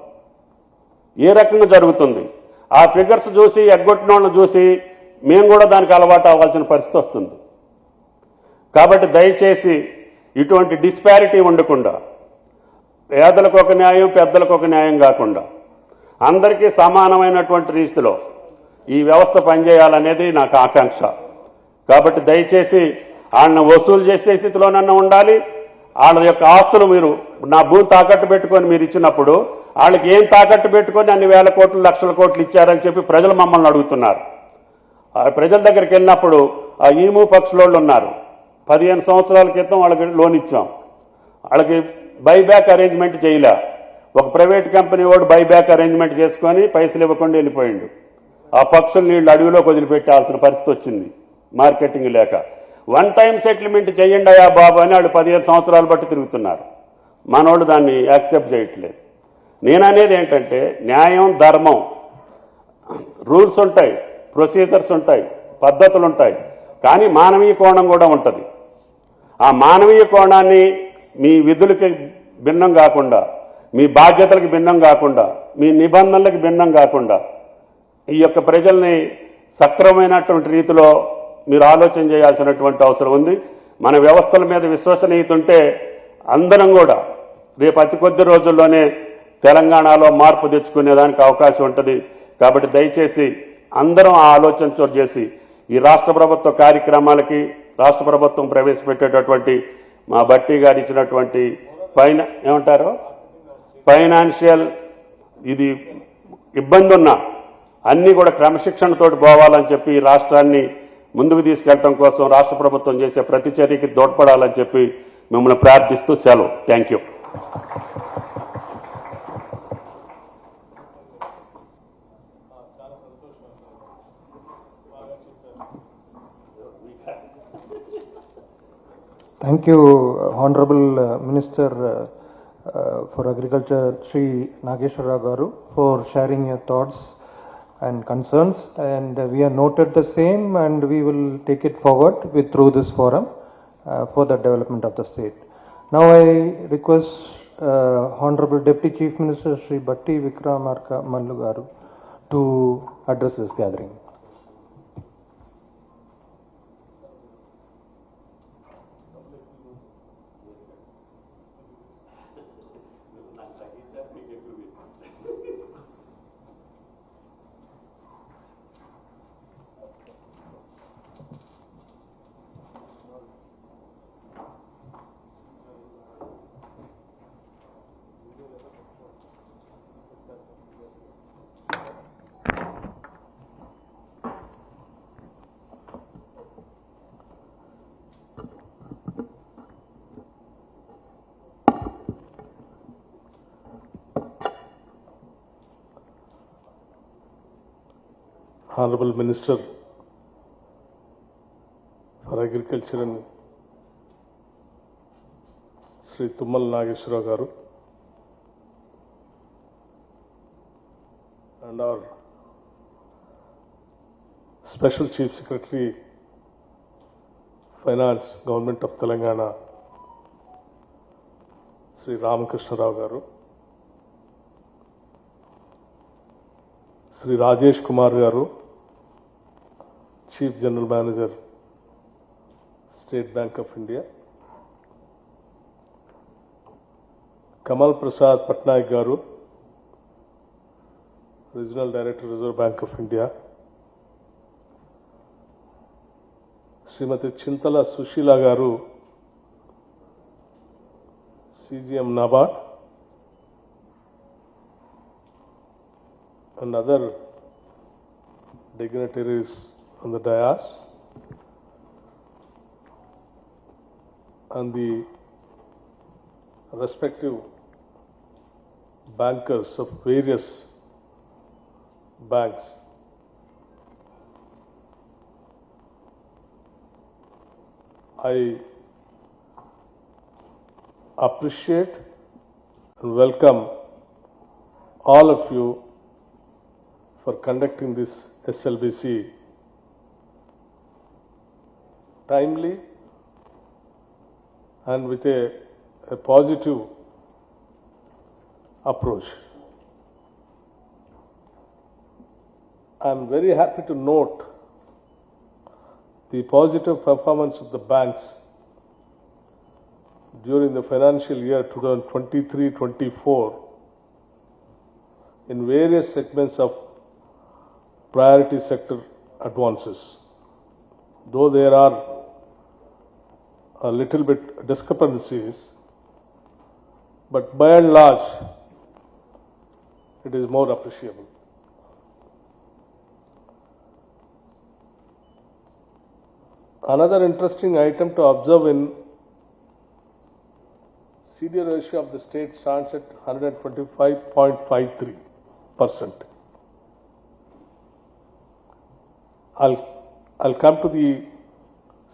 ఏ రకంగా జరుగుతుంది? ఆ ఫిగర్స్ చూసి ఎగ్గొట్టిన వాళ్ళని చూసి మేము కూడా దానికి అలవాటు అవ్వాల్సిన పరిస్థితి వస్తుంది. కాబట్టి దయచేసి ఇటువంటి డిస్పారిటీ ఉండకుండా, పేదలకు ఒక న్యాయం పెద్దలకు ఒక న్యాయం కాకుండా అందరికీ సమానమైనటువంటి రీతిలో ఈ వ్యవస్థ పనిచేయాలనేది నాకు ఆకాంక్ష. కాబట్టి దయచేసి వాళ్ళని వసూలు చేసే స్థితిలోనన్నా ఉండాలి. వాళ్ళ యొక్క ఆస్తులు మీరు నా భూమి తాకట్టు పెట్టుకొని మీరు ఇచ్చినప్పుడు వాళ్ళకి ఏం తాకట్టు పెట్టుకొని అన్ని 1,000 కోట్లు 1,00,000 కోట్లు ఇచ్చారని చెప్పి ప్రజలు మమ్మల్ని అడుగుతున్నారు. ఆ ప్రజల దగ్గరికి వెళ్ళినప్పుడు ఆ ఈము పక్షులోళ్ళు ఉన్నారు. 15 సంవత్సరాల క్రితం వాళ్ళకి లోన్ ఇచ్చాం, వాళ్ళకి బైబ్యాక్ అరేంజ్మెంట్ చేయలే. ఒక ప్రైవేట్ కంపెనీ వాడు బైబ్యాక్ అరేంజ్మెంట్ చేసుకొని పైసలు ఇవ్వకుండా వెళ్ళిపోయిండు. ఆ పక్షులు నీళ్ళు అడవిలోకి వదిలిపెట్టాల్సిన పరిస్థితి వచ్చింది మార్కెటింగ్ లేక. వన్ టైం సెటిల్మెంట్ చేయండి అయ్యా బాబు అని వాళ్ళు 15 సంవత్సరాలు బట్టి తిరుగుతున్నారు. మనోళ్ళు దాన్ని యాక్సెప్ట్ చేయట్లేదు. నేననేది ఏంటంటే న్యాయం, ధర్మం, రూల్స్ ఉంటాయి, ప్రొసీజర్స్ ఉంటాయి, పద్ధతులు ఉంటాయి, కానీ మానవీయ కోణం కూడా ఉంటుంది. ఆ మానవీయ కోణాన్ని మీ విధులకి భిన్నం కాకుండా, మీ బాధ్యతలకు భిన్నం కాకుండా, మీ నిబంధనలకు భిన్నం కాకుండా ఈ యొక్క ప్రజల్ని సక్రమమైనటువంటి రీతిలో మీరు ఆలోచన చేయాల్సినటువంటి అవసరం ఉంది. మన వ్యవస్థల మీద విశ్వసనీయత ఉంటే అందరం కూడా రేపు అతి కొద్ది రోజుల్లోనే తెలంగాణలో మార్పు తెచ్చుకునేదానికి అవకాశం ఉంటుంది. కాబట్టి దయచేసి అందరం ఆ ఆలోచన చోటు చేసి ఈ రాష్ట్ర ప్రభుత్వ కార్యక్రమాలకి రాష్ట్ర ప్రభుత్వం ప్రవేశపెట్టేటటువంటి మా భట్టి గారు ఇచ్చినటువంటి ఫైనాన్షియల్ ఇది ఇబ్బంది ఉన్నా అన్నీ కూడా క్రమశిక్షణతోటి పోవాలని చెప్పి ఈ రాష్ట్రాన్ని ముందుకు తీసుకెళ్లడం కోసం రాష్ట్ర ప్రభుత్వం చేసే ప్రతి చర్యకి తోడ్పడాలని చెప్పి మిమ్మల్ని ప్రార్థిస్తూ సెలవు. Thank you. Thank you, Honorable Minister for Agriculture, Sri Nageshwara Garu, for sharing your thoughts and concerns, and we have noted the same, and we will take it forward through this forum for the development of the state. Now I request Honorable Deputy Chief Minister Sri Bhatti Vikramarka Mallu Garu to address this gathering. Honorable Minister for Agriculture and Sri Tummal Nageshwara Garu, and our Special Chief Secretary Finance, Government of Telangana, Sri Ramakrishna Rao Garu, Sri Rajesh Kumar Garu, Chief General Manager, State Bank of India, Kamal Prasad Patnaik Garu, Regional Director, Reserve Bank of India, Srimati Chintala Sushila Garu, CGM NABARD, and other dignitaries on the dais, and the respective bankers of various banks. I appreciate and welcome all of you for conducting this SLBC timely and with a positive approach. I am very happy to note the positive performance of the banks during the financial year 2023-24 in various segments of priority sector advances. Though there are a little bit discrepancies, but by and large, it is more appreciable. Another interesting item to observe in CD ratio of the state stands at 125.53%. I'll come to the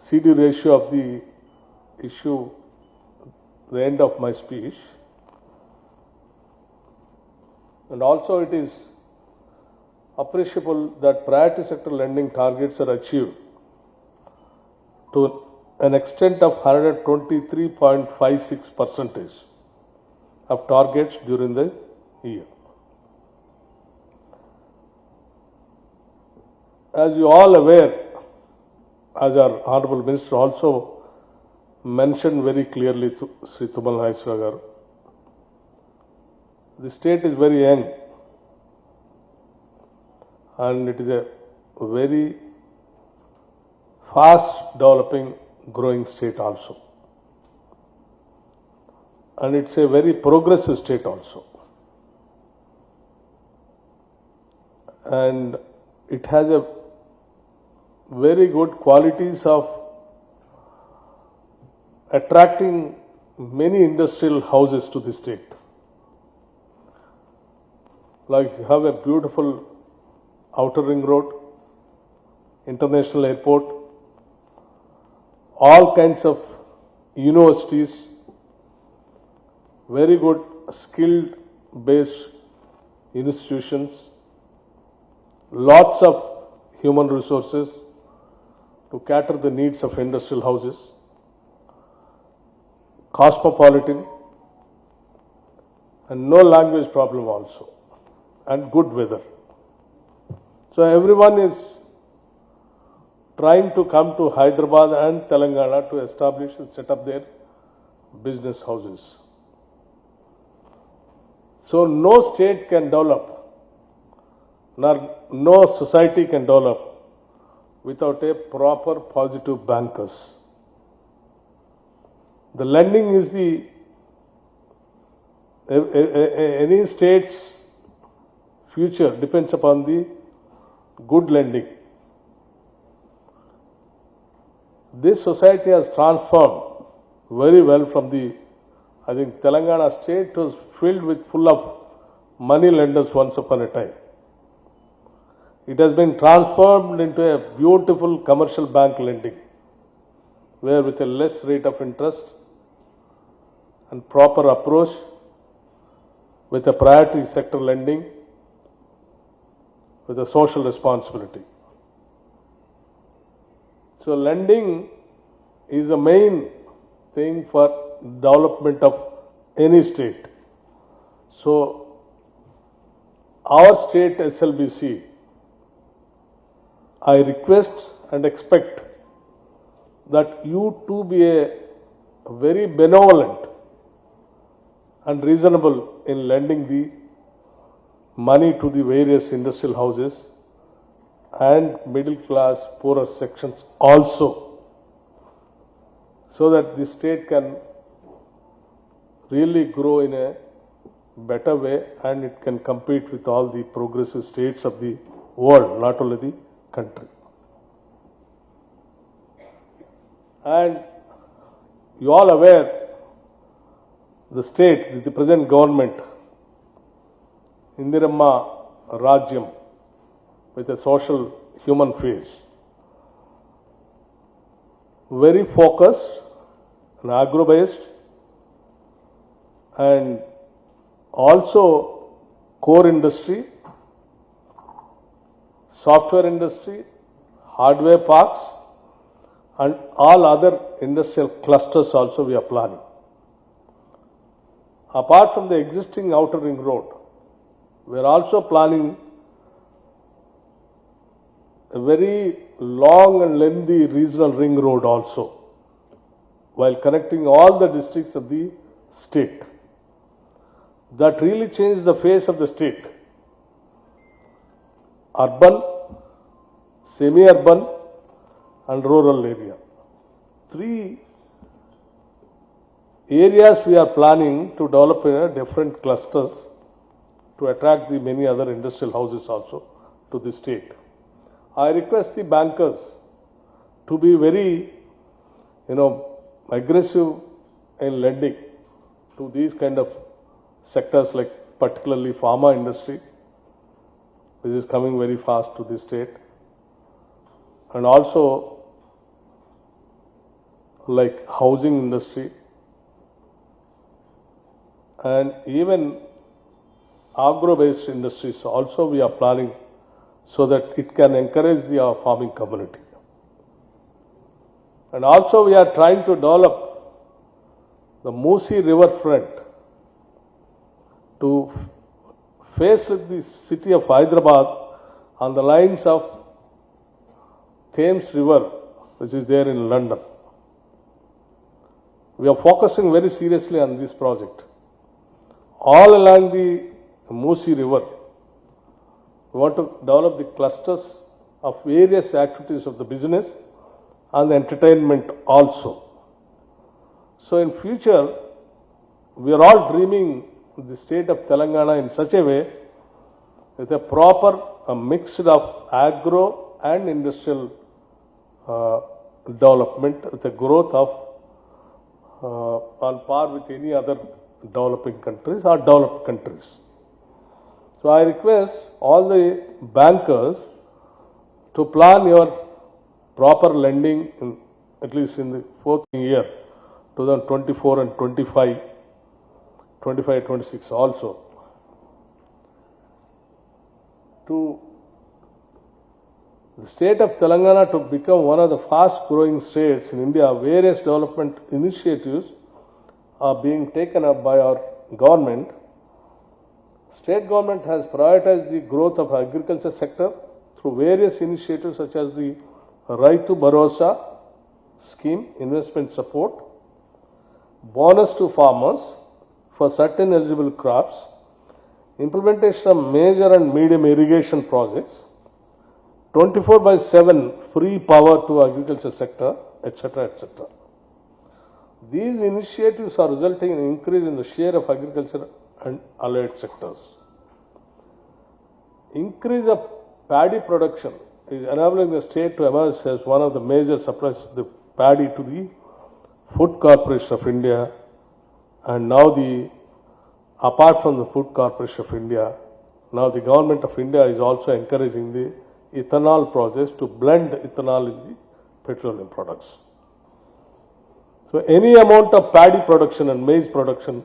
CD ratio of the issue, the end of my speech. And also it is appreciable that priority sector lending targets are achieved to an extent of 123.56% of targets during the year. As you all aware, as our Honorable Minister also mentioned very clearly, Sri Tumal Nageswara garu, the state is very young and it is a very fast developing, growing state also. And it's a very progressive state also. And it has a very good qualities of attracting many industrial houses to the state. Like you have a beautiful outer ring road, international airport, all kinds of universities, very good skilled based institutions, lots of human resources to cater the needs of industrial houses, cosmopolitan, and no language problem also, and good weather. So everyone is trying to come to Hyderabad and Telangana to establish and set up their business houses. So no state can develop, nor no society can develop without a proper positive bankers. The lending is any state's future depends upon the good lending. This society has transformed very well from I think Telangana state was full of money lenders once upon a time. It has been transformed into a beautiful commercial bank lending, where with a less rate of interest and proper approach, with a priority sector lending, with a social responsibility. So lending is the main thing for development of any state. So our state SLBC, I request and expect that you too be a very benevolent and reasonable in lending the money to the various industrial houses and middle class poorer sections also, so that the state can really grow in a better way and it can compete with all the progressive states of the world, not only the country. And you all aware, the state, the present government, RAAJYAM, with a social human face, very focused and agro-based, and also core industry, software industry, hardware parks, and all other industrial clusters also we are planning. Apart from the existing outer ring road, we are also planning a very long and lengthy regional ring road also, while connecting all the districts of the state. That really changed the face of the state. Urban, semi-urban and rural area. 3 areas we are planning to develop in a different clusters to attract the many other industrial houses also to the state. I request the bankers to be very, aggressive in lending to these kind of sectors, like particularly pharma industry, which is coming very fast to the state, and also like housing industry, and even agro-based industries also we are planning so that it can encourage the farming community. And also we are trying to develop the Musi river front to face with the city of Hyderabad on the lines of Thames River, which is there in London. We are focusing very seriously on this project. All along the Musi River, we want to develop the clusters of various activities of the business and the entertainment also. So in future, we are all dreaming the state of Telangana in such a way with a proper mix of agro and industrial development with a growth of on par with any other developing countries or developed countries. So I request all the bankers to plan your proper lending in, at least in the fourth year, 2024 and 25, 26 also. To the state of Telangana to become one of the fast growing states in India, various development initiatives are being taken up by our government. State government has prioritized the growth of agriculture sector through various initiatives such as the Raitu Bharosa scheme, investment support, bonus to farmers for certain eligible crops, implementation of major and medium irrigation projects, 24/7 free power to agriculture sector, etc., etc. These initiatives are resulting in an increase in the share of agriculture and allied sectors. Increase of paddy production is enabling the state to emerge as one of the major suppliers of the paddy to the Food Corporation of India, and now apart from the Food Corporation of India, now the government of India is also encouraging the ethanol process to blend ethanol in the petroleum products. So any amount of paddy production and maize production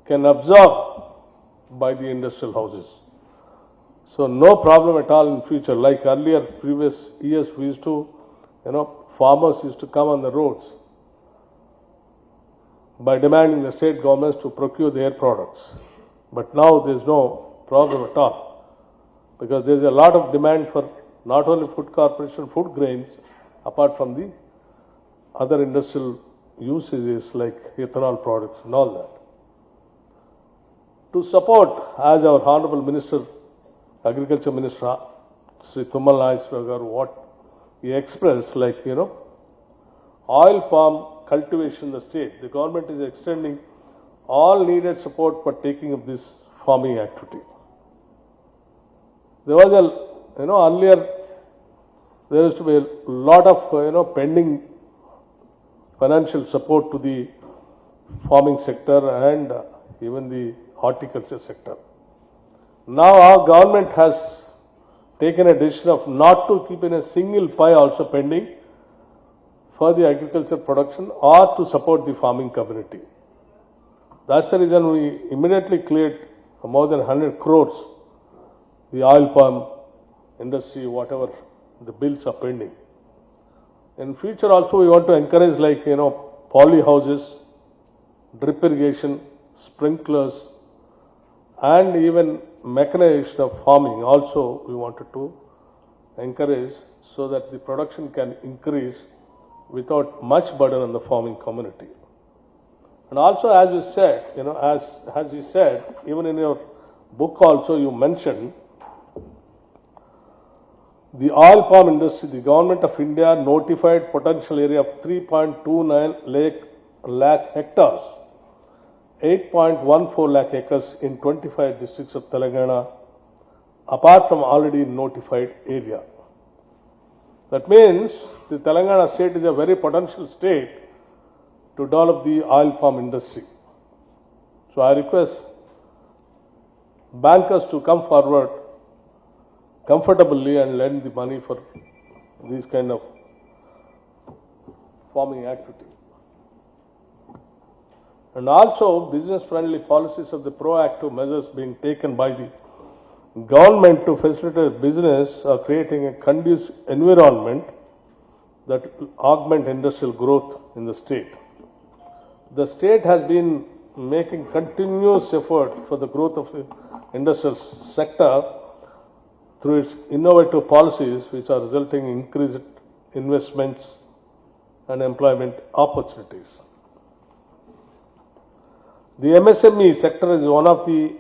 can absorb by the industrial houses. So no problem at all in future. Like earlier, previous years, we used to, farmers used to come on the roads by demanding the state governments to procure their products. But now there is no problem at all, because there is a lot of demand for not only food corporation, food grains, apart from the other industrial usages like ethanol products and all that. To support, as our Honorable Minister, Agriculture Minister, Sri Tummal Nageswara, what he expressed, like, oil palm cultivation in the state, the government is extending all needed support for taking up this farming activity. There was earlier there used to be a lot of, pending financial support to the farming sector and even the horticulture sector. Now our government has taken a decision of not to keep in a single pie also pending for the agriculture production or to support the farming community. That's the reason we immediately cleared more than 100 crores, the oil palm industry, whatever the bills are pending. In future also we want to encourage poly houses, drip irrigation, sprinklers, and even mechanization of farming also we wanted to encourage so that the production can increase without much burden on the farming community. And also, as you said, as you said, even in your book also you mentioned the oil palm industry. The government of India notified potential area of 3.29 lakh hectares, 8.14 lakh acres in 25 districts of Telangana, apart from already notified area. That means the Telangana state is a very potential state to develop the oil palm industry. So I request bankers to come forward comfortably and lend the money for these kind of farming activity. And also business-friendly policies of the proactive measures being taken by the government to facilitate business are creating a conducive environment that will augment industrial growth in the state. The state has been making continuous effort for the growth of the industrial sector through its innovative policies, which are resulting in increased investments and employment opportunities. The MSME sector is one of the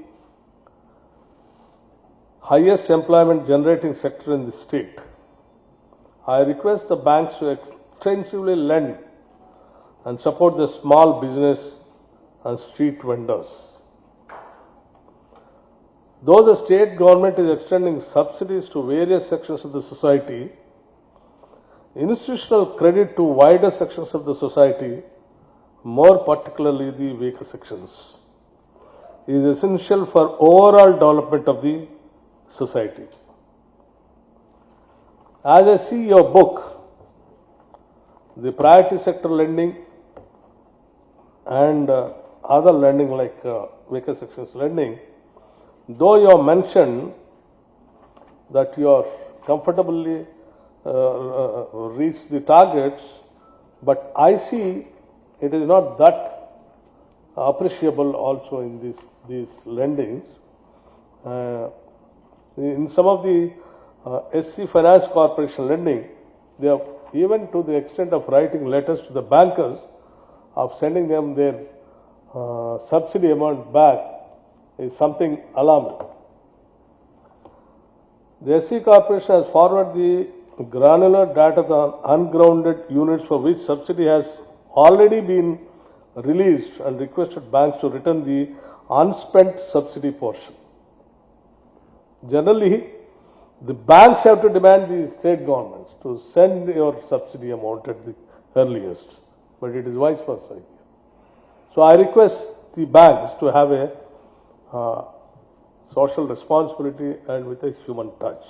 highest employment generating sector in the state. I request the banks to extensively lend and support the small business and street vendors. Though the state government is extending subsidies to various sections of the society, institutional credit to wider sections of the society, more particularly the weaker sections, is essential for overall development of the society. As I see your book, the priority sector lending and other lending like weaker sections lending, though you have mentioned that you are comfortably reached the targets, but I see it is not that appreciable also in these lendings. In some of the SC Finance Corporation lending, they have even to the extent of writing letters to the bankers of sending them their subsidy amount back is something alarming. The SC Corporation has forwarded the granular data on ungrounded units for which subsidy has already been released and requested banks to return the unspent subsidy portion. Generally, the banks have to demand the state governments to send your subsidy amount at the earliest, but it is vice versa. So I request the banks to have a social responsibility and with a human touch.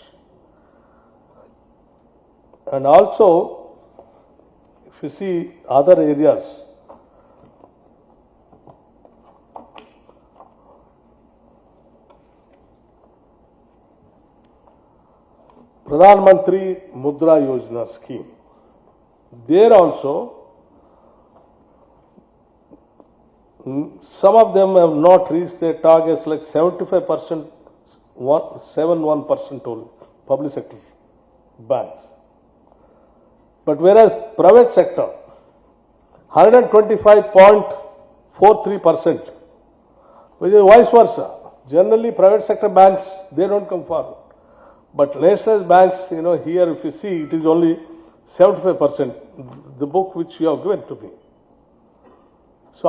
And also, if you see other areas, Pradhan Mantri Mudra Yojana scheme, there also some of them have not reached their targets, like 75%, 71% only, public sector banks. But whereas private sector, 125.43%, which is vice versa. Generally, private sector banks, they don't come forward. But nationalized banks, here if you see, it is only 75%, the book which you have given to me. So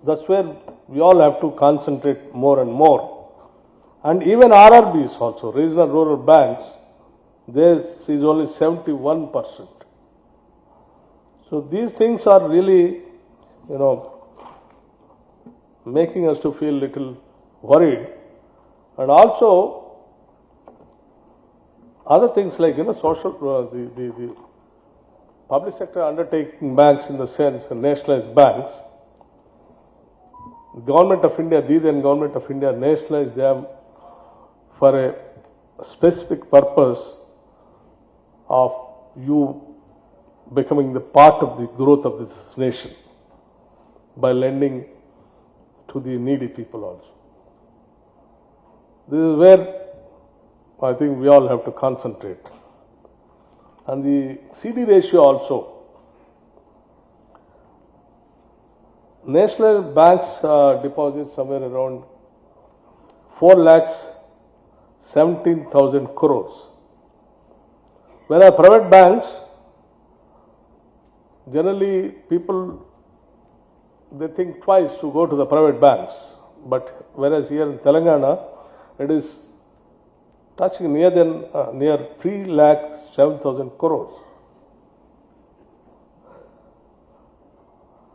that's where we all have to concentrate more and more. And even RRBs also, regional rural banks, theirs is only 71%. So these things are really, making us to feel little worried. And also, other things like, social, the public sector undertaking banks in the sense, nationalized banks, Government of India, the then Government of India nationalized them for a specific purpose of you becoming the part of the growth of this nation by lending to the needy people also. This is where I think we all have to concentrate. And the CD ratio also. National banks deposit somewhere around 4,17,000 crores. Whereas private banks, generally people, they think twice to go to the private banks. But whereas here in Telangana, it is touching near 3,07,000 crores.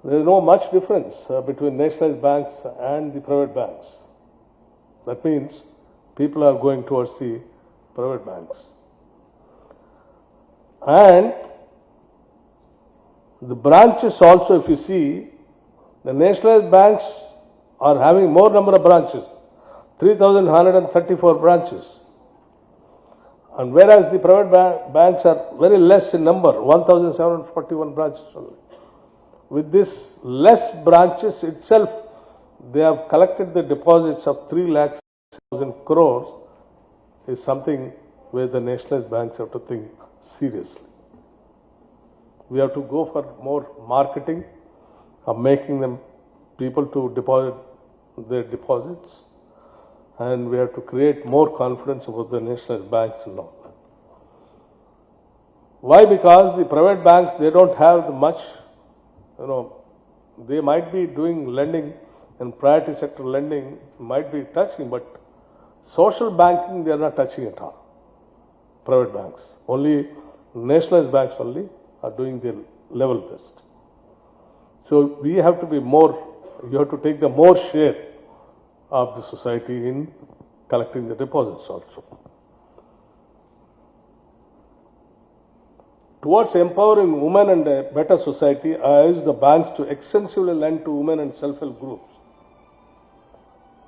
There is no much difference between nationalized banks and the private banks. That means people are going towards the private banks. And The branches also, if you see, the nationalized banks are having more number of branches, 3,134 branches. And whereas the private banks are very less in number, 1,741 branches only. With this less branches itself, they have collected the deposits of 3,06,000 crores is something where the nationalized banks have to think seriously. We have to go for more marketing of making them people to deposit their deposits, and we have to create more confidence about the nationalized banks and all. Why? Because the private banks, they don't have much, they might be doing lending and priority sector lending might be touching, but social banking they are not touching at all. Private banks, only nationalized banks only are doing their level best. So we have to be more, you have to take the more share of the society in collecting the deposits also. Towards empowering women and a better society, I urge the banks to extensively lend to women and self-help groups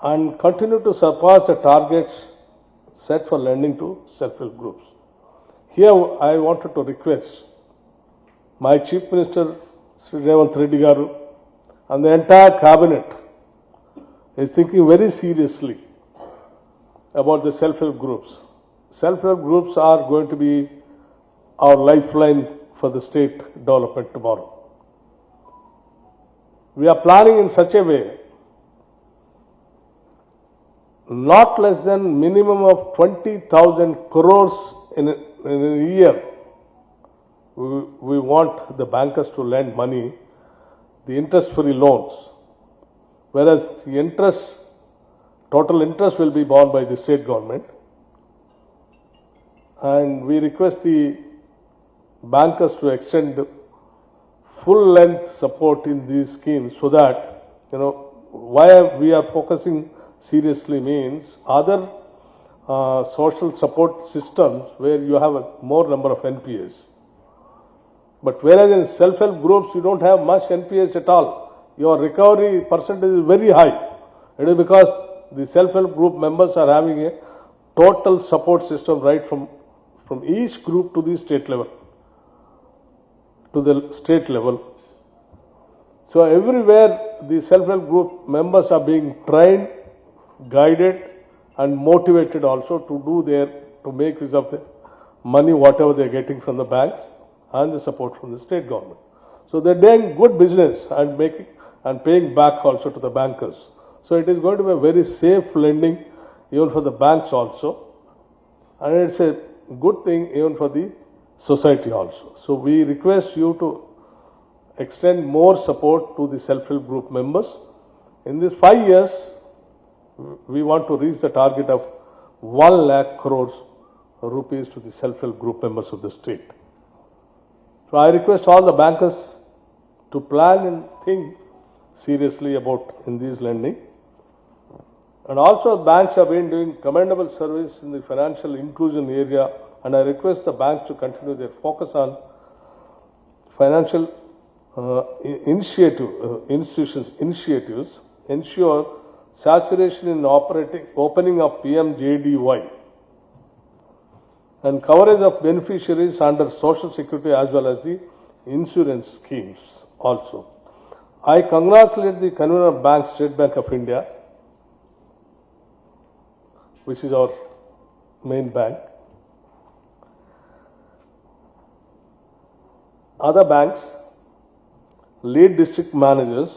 and continue to surpass the targets set for lending to self-help groups. Here I wanted to request my Chief Minister, Sri Reddy Garu, and the entire cabinet is thinking very seriously about the self-help groups. Self-help groups are going to be our lifeline for the state development tomorrow. We are planning in such a way, not less than minimum of 20,000 crores in a year. We want the bankers to lend money, the interest-free loans, whereas the total interest will be borne by the state government. And we request the bankers to extend full-length support in these schemes so that, why we are focusing seriously means other social support systems where you have a more number of NPAs. But whereas in self-help groups, you don't have much NPAs at all. Your recovery percentage is very high. It is because the self-help group members are having a total support system right from each group to the state level. So everywhere the self-help group members are being trained, guided and motivated also to make use of the money whatever they are getting from the banks and the support from the state government. So they are doing good business and paying back also to the bankers. So it is going to be a very safe lending even for the banks also, and it's a good thing even for the society also. So we request you to extend more support to the self-help group members. In these 5 years, we want to reach the target of 1 lakh crores rupees to the self-help group members of the state. So I request all the bankers to plan and think seriously about in these lending. And also banks have been doing commendable service in the financial inclusion area, and I request the banks to continue their focus on financial initiatives, ensure saturation in opening of PMJDY and coverage of beneficiaries under social security as well as the insurance schemes also. I congratulate the convener of Bank, State Bank of India, which is our main bank. Other banks, lead district managers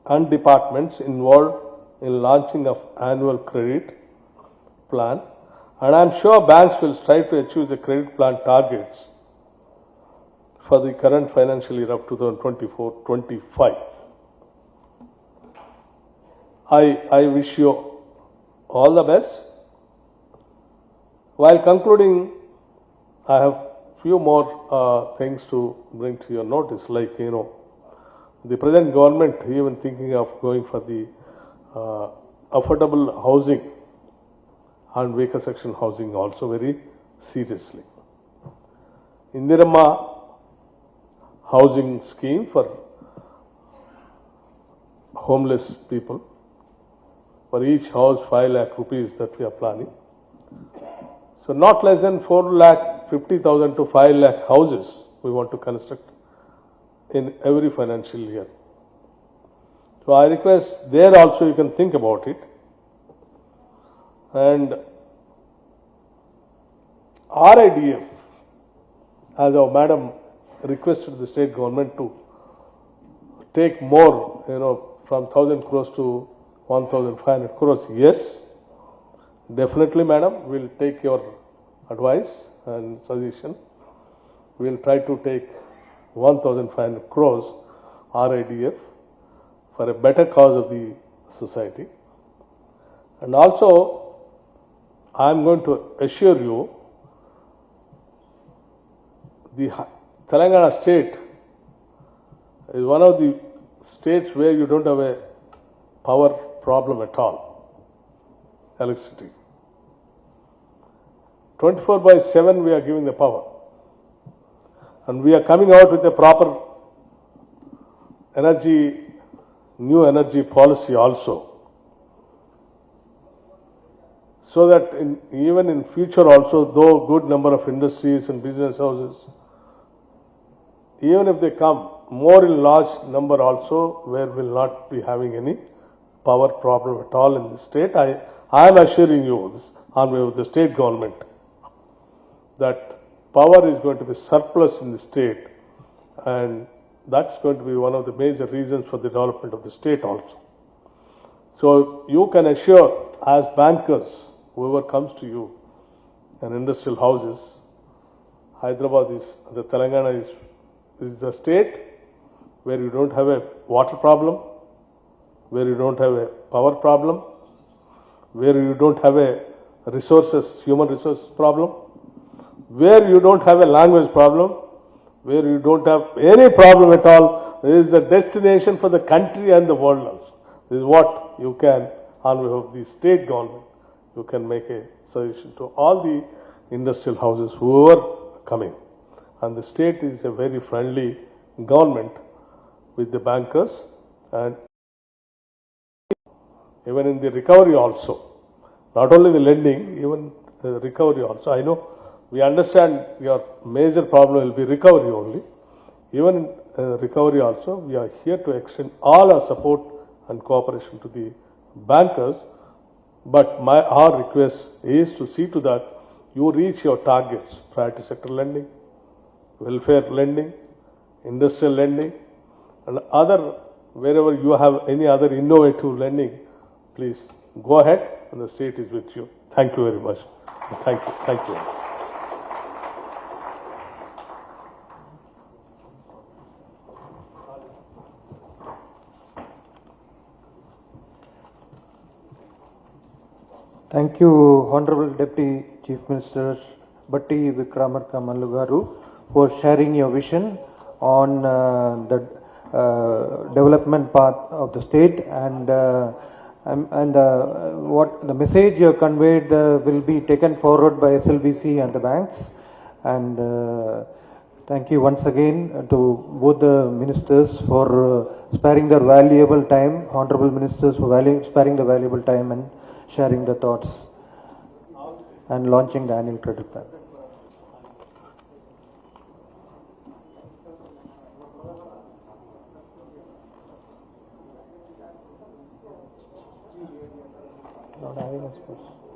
and departments involved in launching of annual credit plan, and I am sure banks will strive to achieve the credit plan targets for the current financial year of 2024-25. I wish you all the best. While concluding, I have few more things to bring to your notice, like, the present government even thinking of going for the affordable housing and weaker section housing also very seriously. Indirama housing scheme for homeless people. For each house, 5 lakh rupees that we are planning. So not less than 4,50,000 to 5 lakh houses we want to construct in every financial year. So I request there also you can think about it. And RIDF, as our madam requested the state government to take more, from 1,000 crores to 1,500 crores. Yes, definitely, madam, we'll take your advice and suggestion. We'll try to take 1,500 crores RIDF for a better cause of the society. And also, I'm going to assure you, the Telangana state is one of the states where you don't have a power problem at all, electricity. 24/7 we are giving the power. And we are coming out with a proper new energy policy also. So that even in future also, though good number of industries and business houses, even if they come more in large number also, where will not be having any power problem at all in the state. I am assuring you this on behalf of the state government that power is going to be surplus in the state, and that's going to be one of the major reasons for the development of the state also. So you can assure as bankers, whoever comes to you, and industrial houses, Hyderabad is, the Telangana is the state where you don't have a water problem, where you don't have a power problem, where you don't have a human resources problem, where you don't have a language problem, where you don't have any problem at all. This is the destination for the country and the world also. This is what you can, on behalf of the state government, you can make a suggestion to all the industrial houses who are coming. And the state is a very friendly government with the bankers, and even in the recovery also, not only the lending, even the recovery also. I know we understand your major problem will be recovery only. Even in recovery also, we are here to extend all our support and cooperation to the bankers. But our request is to see to that you reach your targets: priority sector lending, welfare lending, industrial lending, and other, wherever you have any other innovative lending, please go ahead, and the state is with you. Thank you very much. Thank you. Thank you. Thank you, Honorable Deputy Chief Minister Bhatti Vikramarka Garu, for sharing your vision on the development path of the state, and what the message you have conveyed will be taken forward by SLBC and the banks. And thank you once again to both the ministers for sparing their valuable time, honorable ministers for sparing the valuable time and sharing the thoughts and launching the annual credit plan. Not having a space.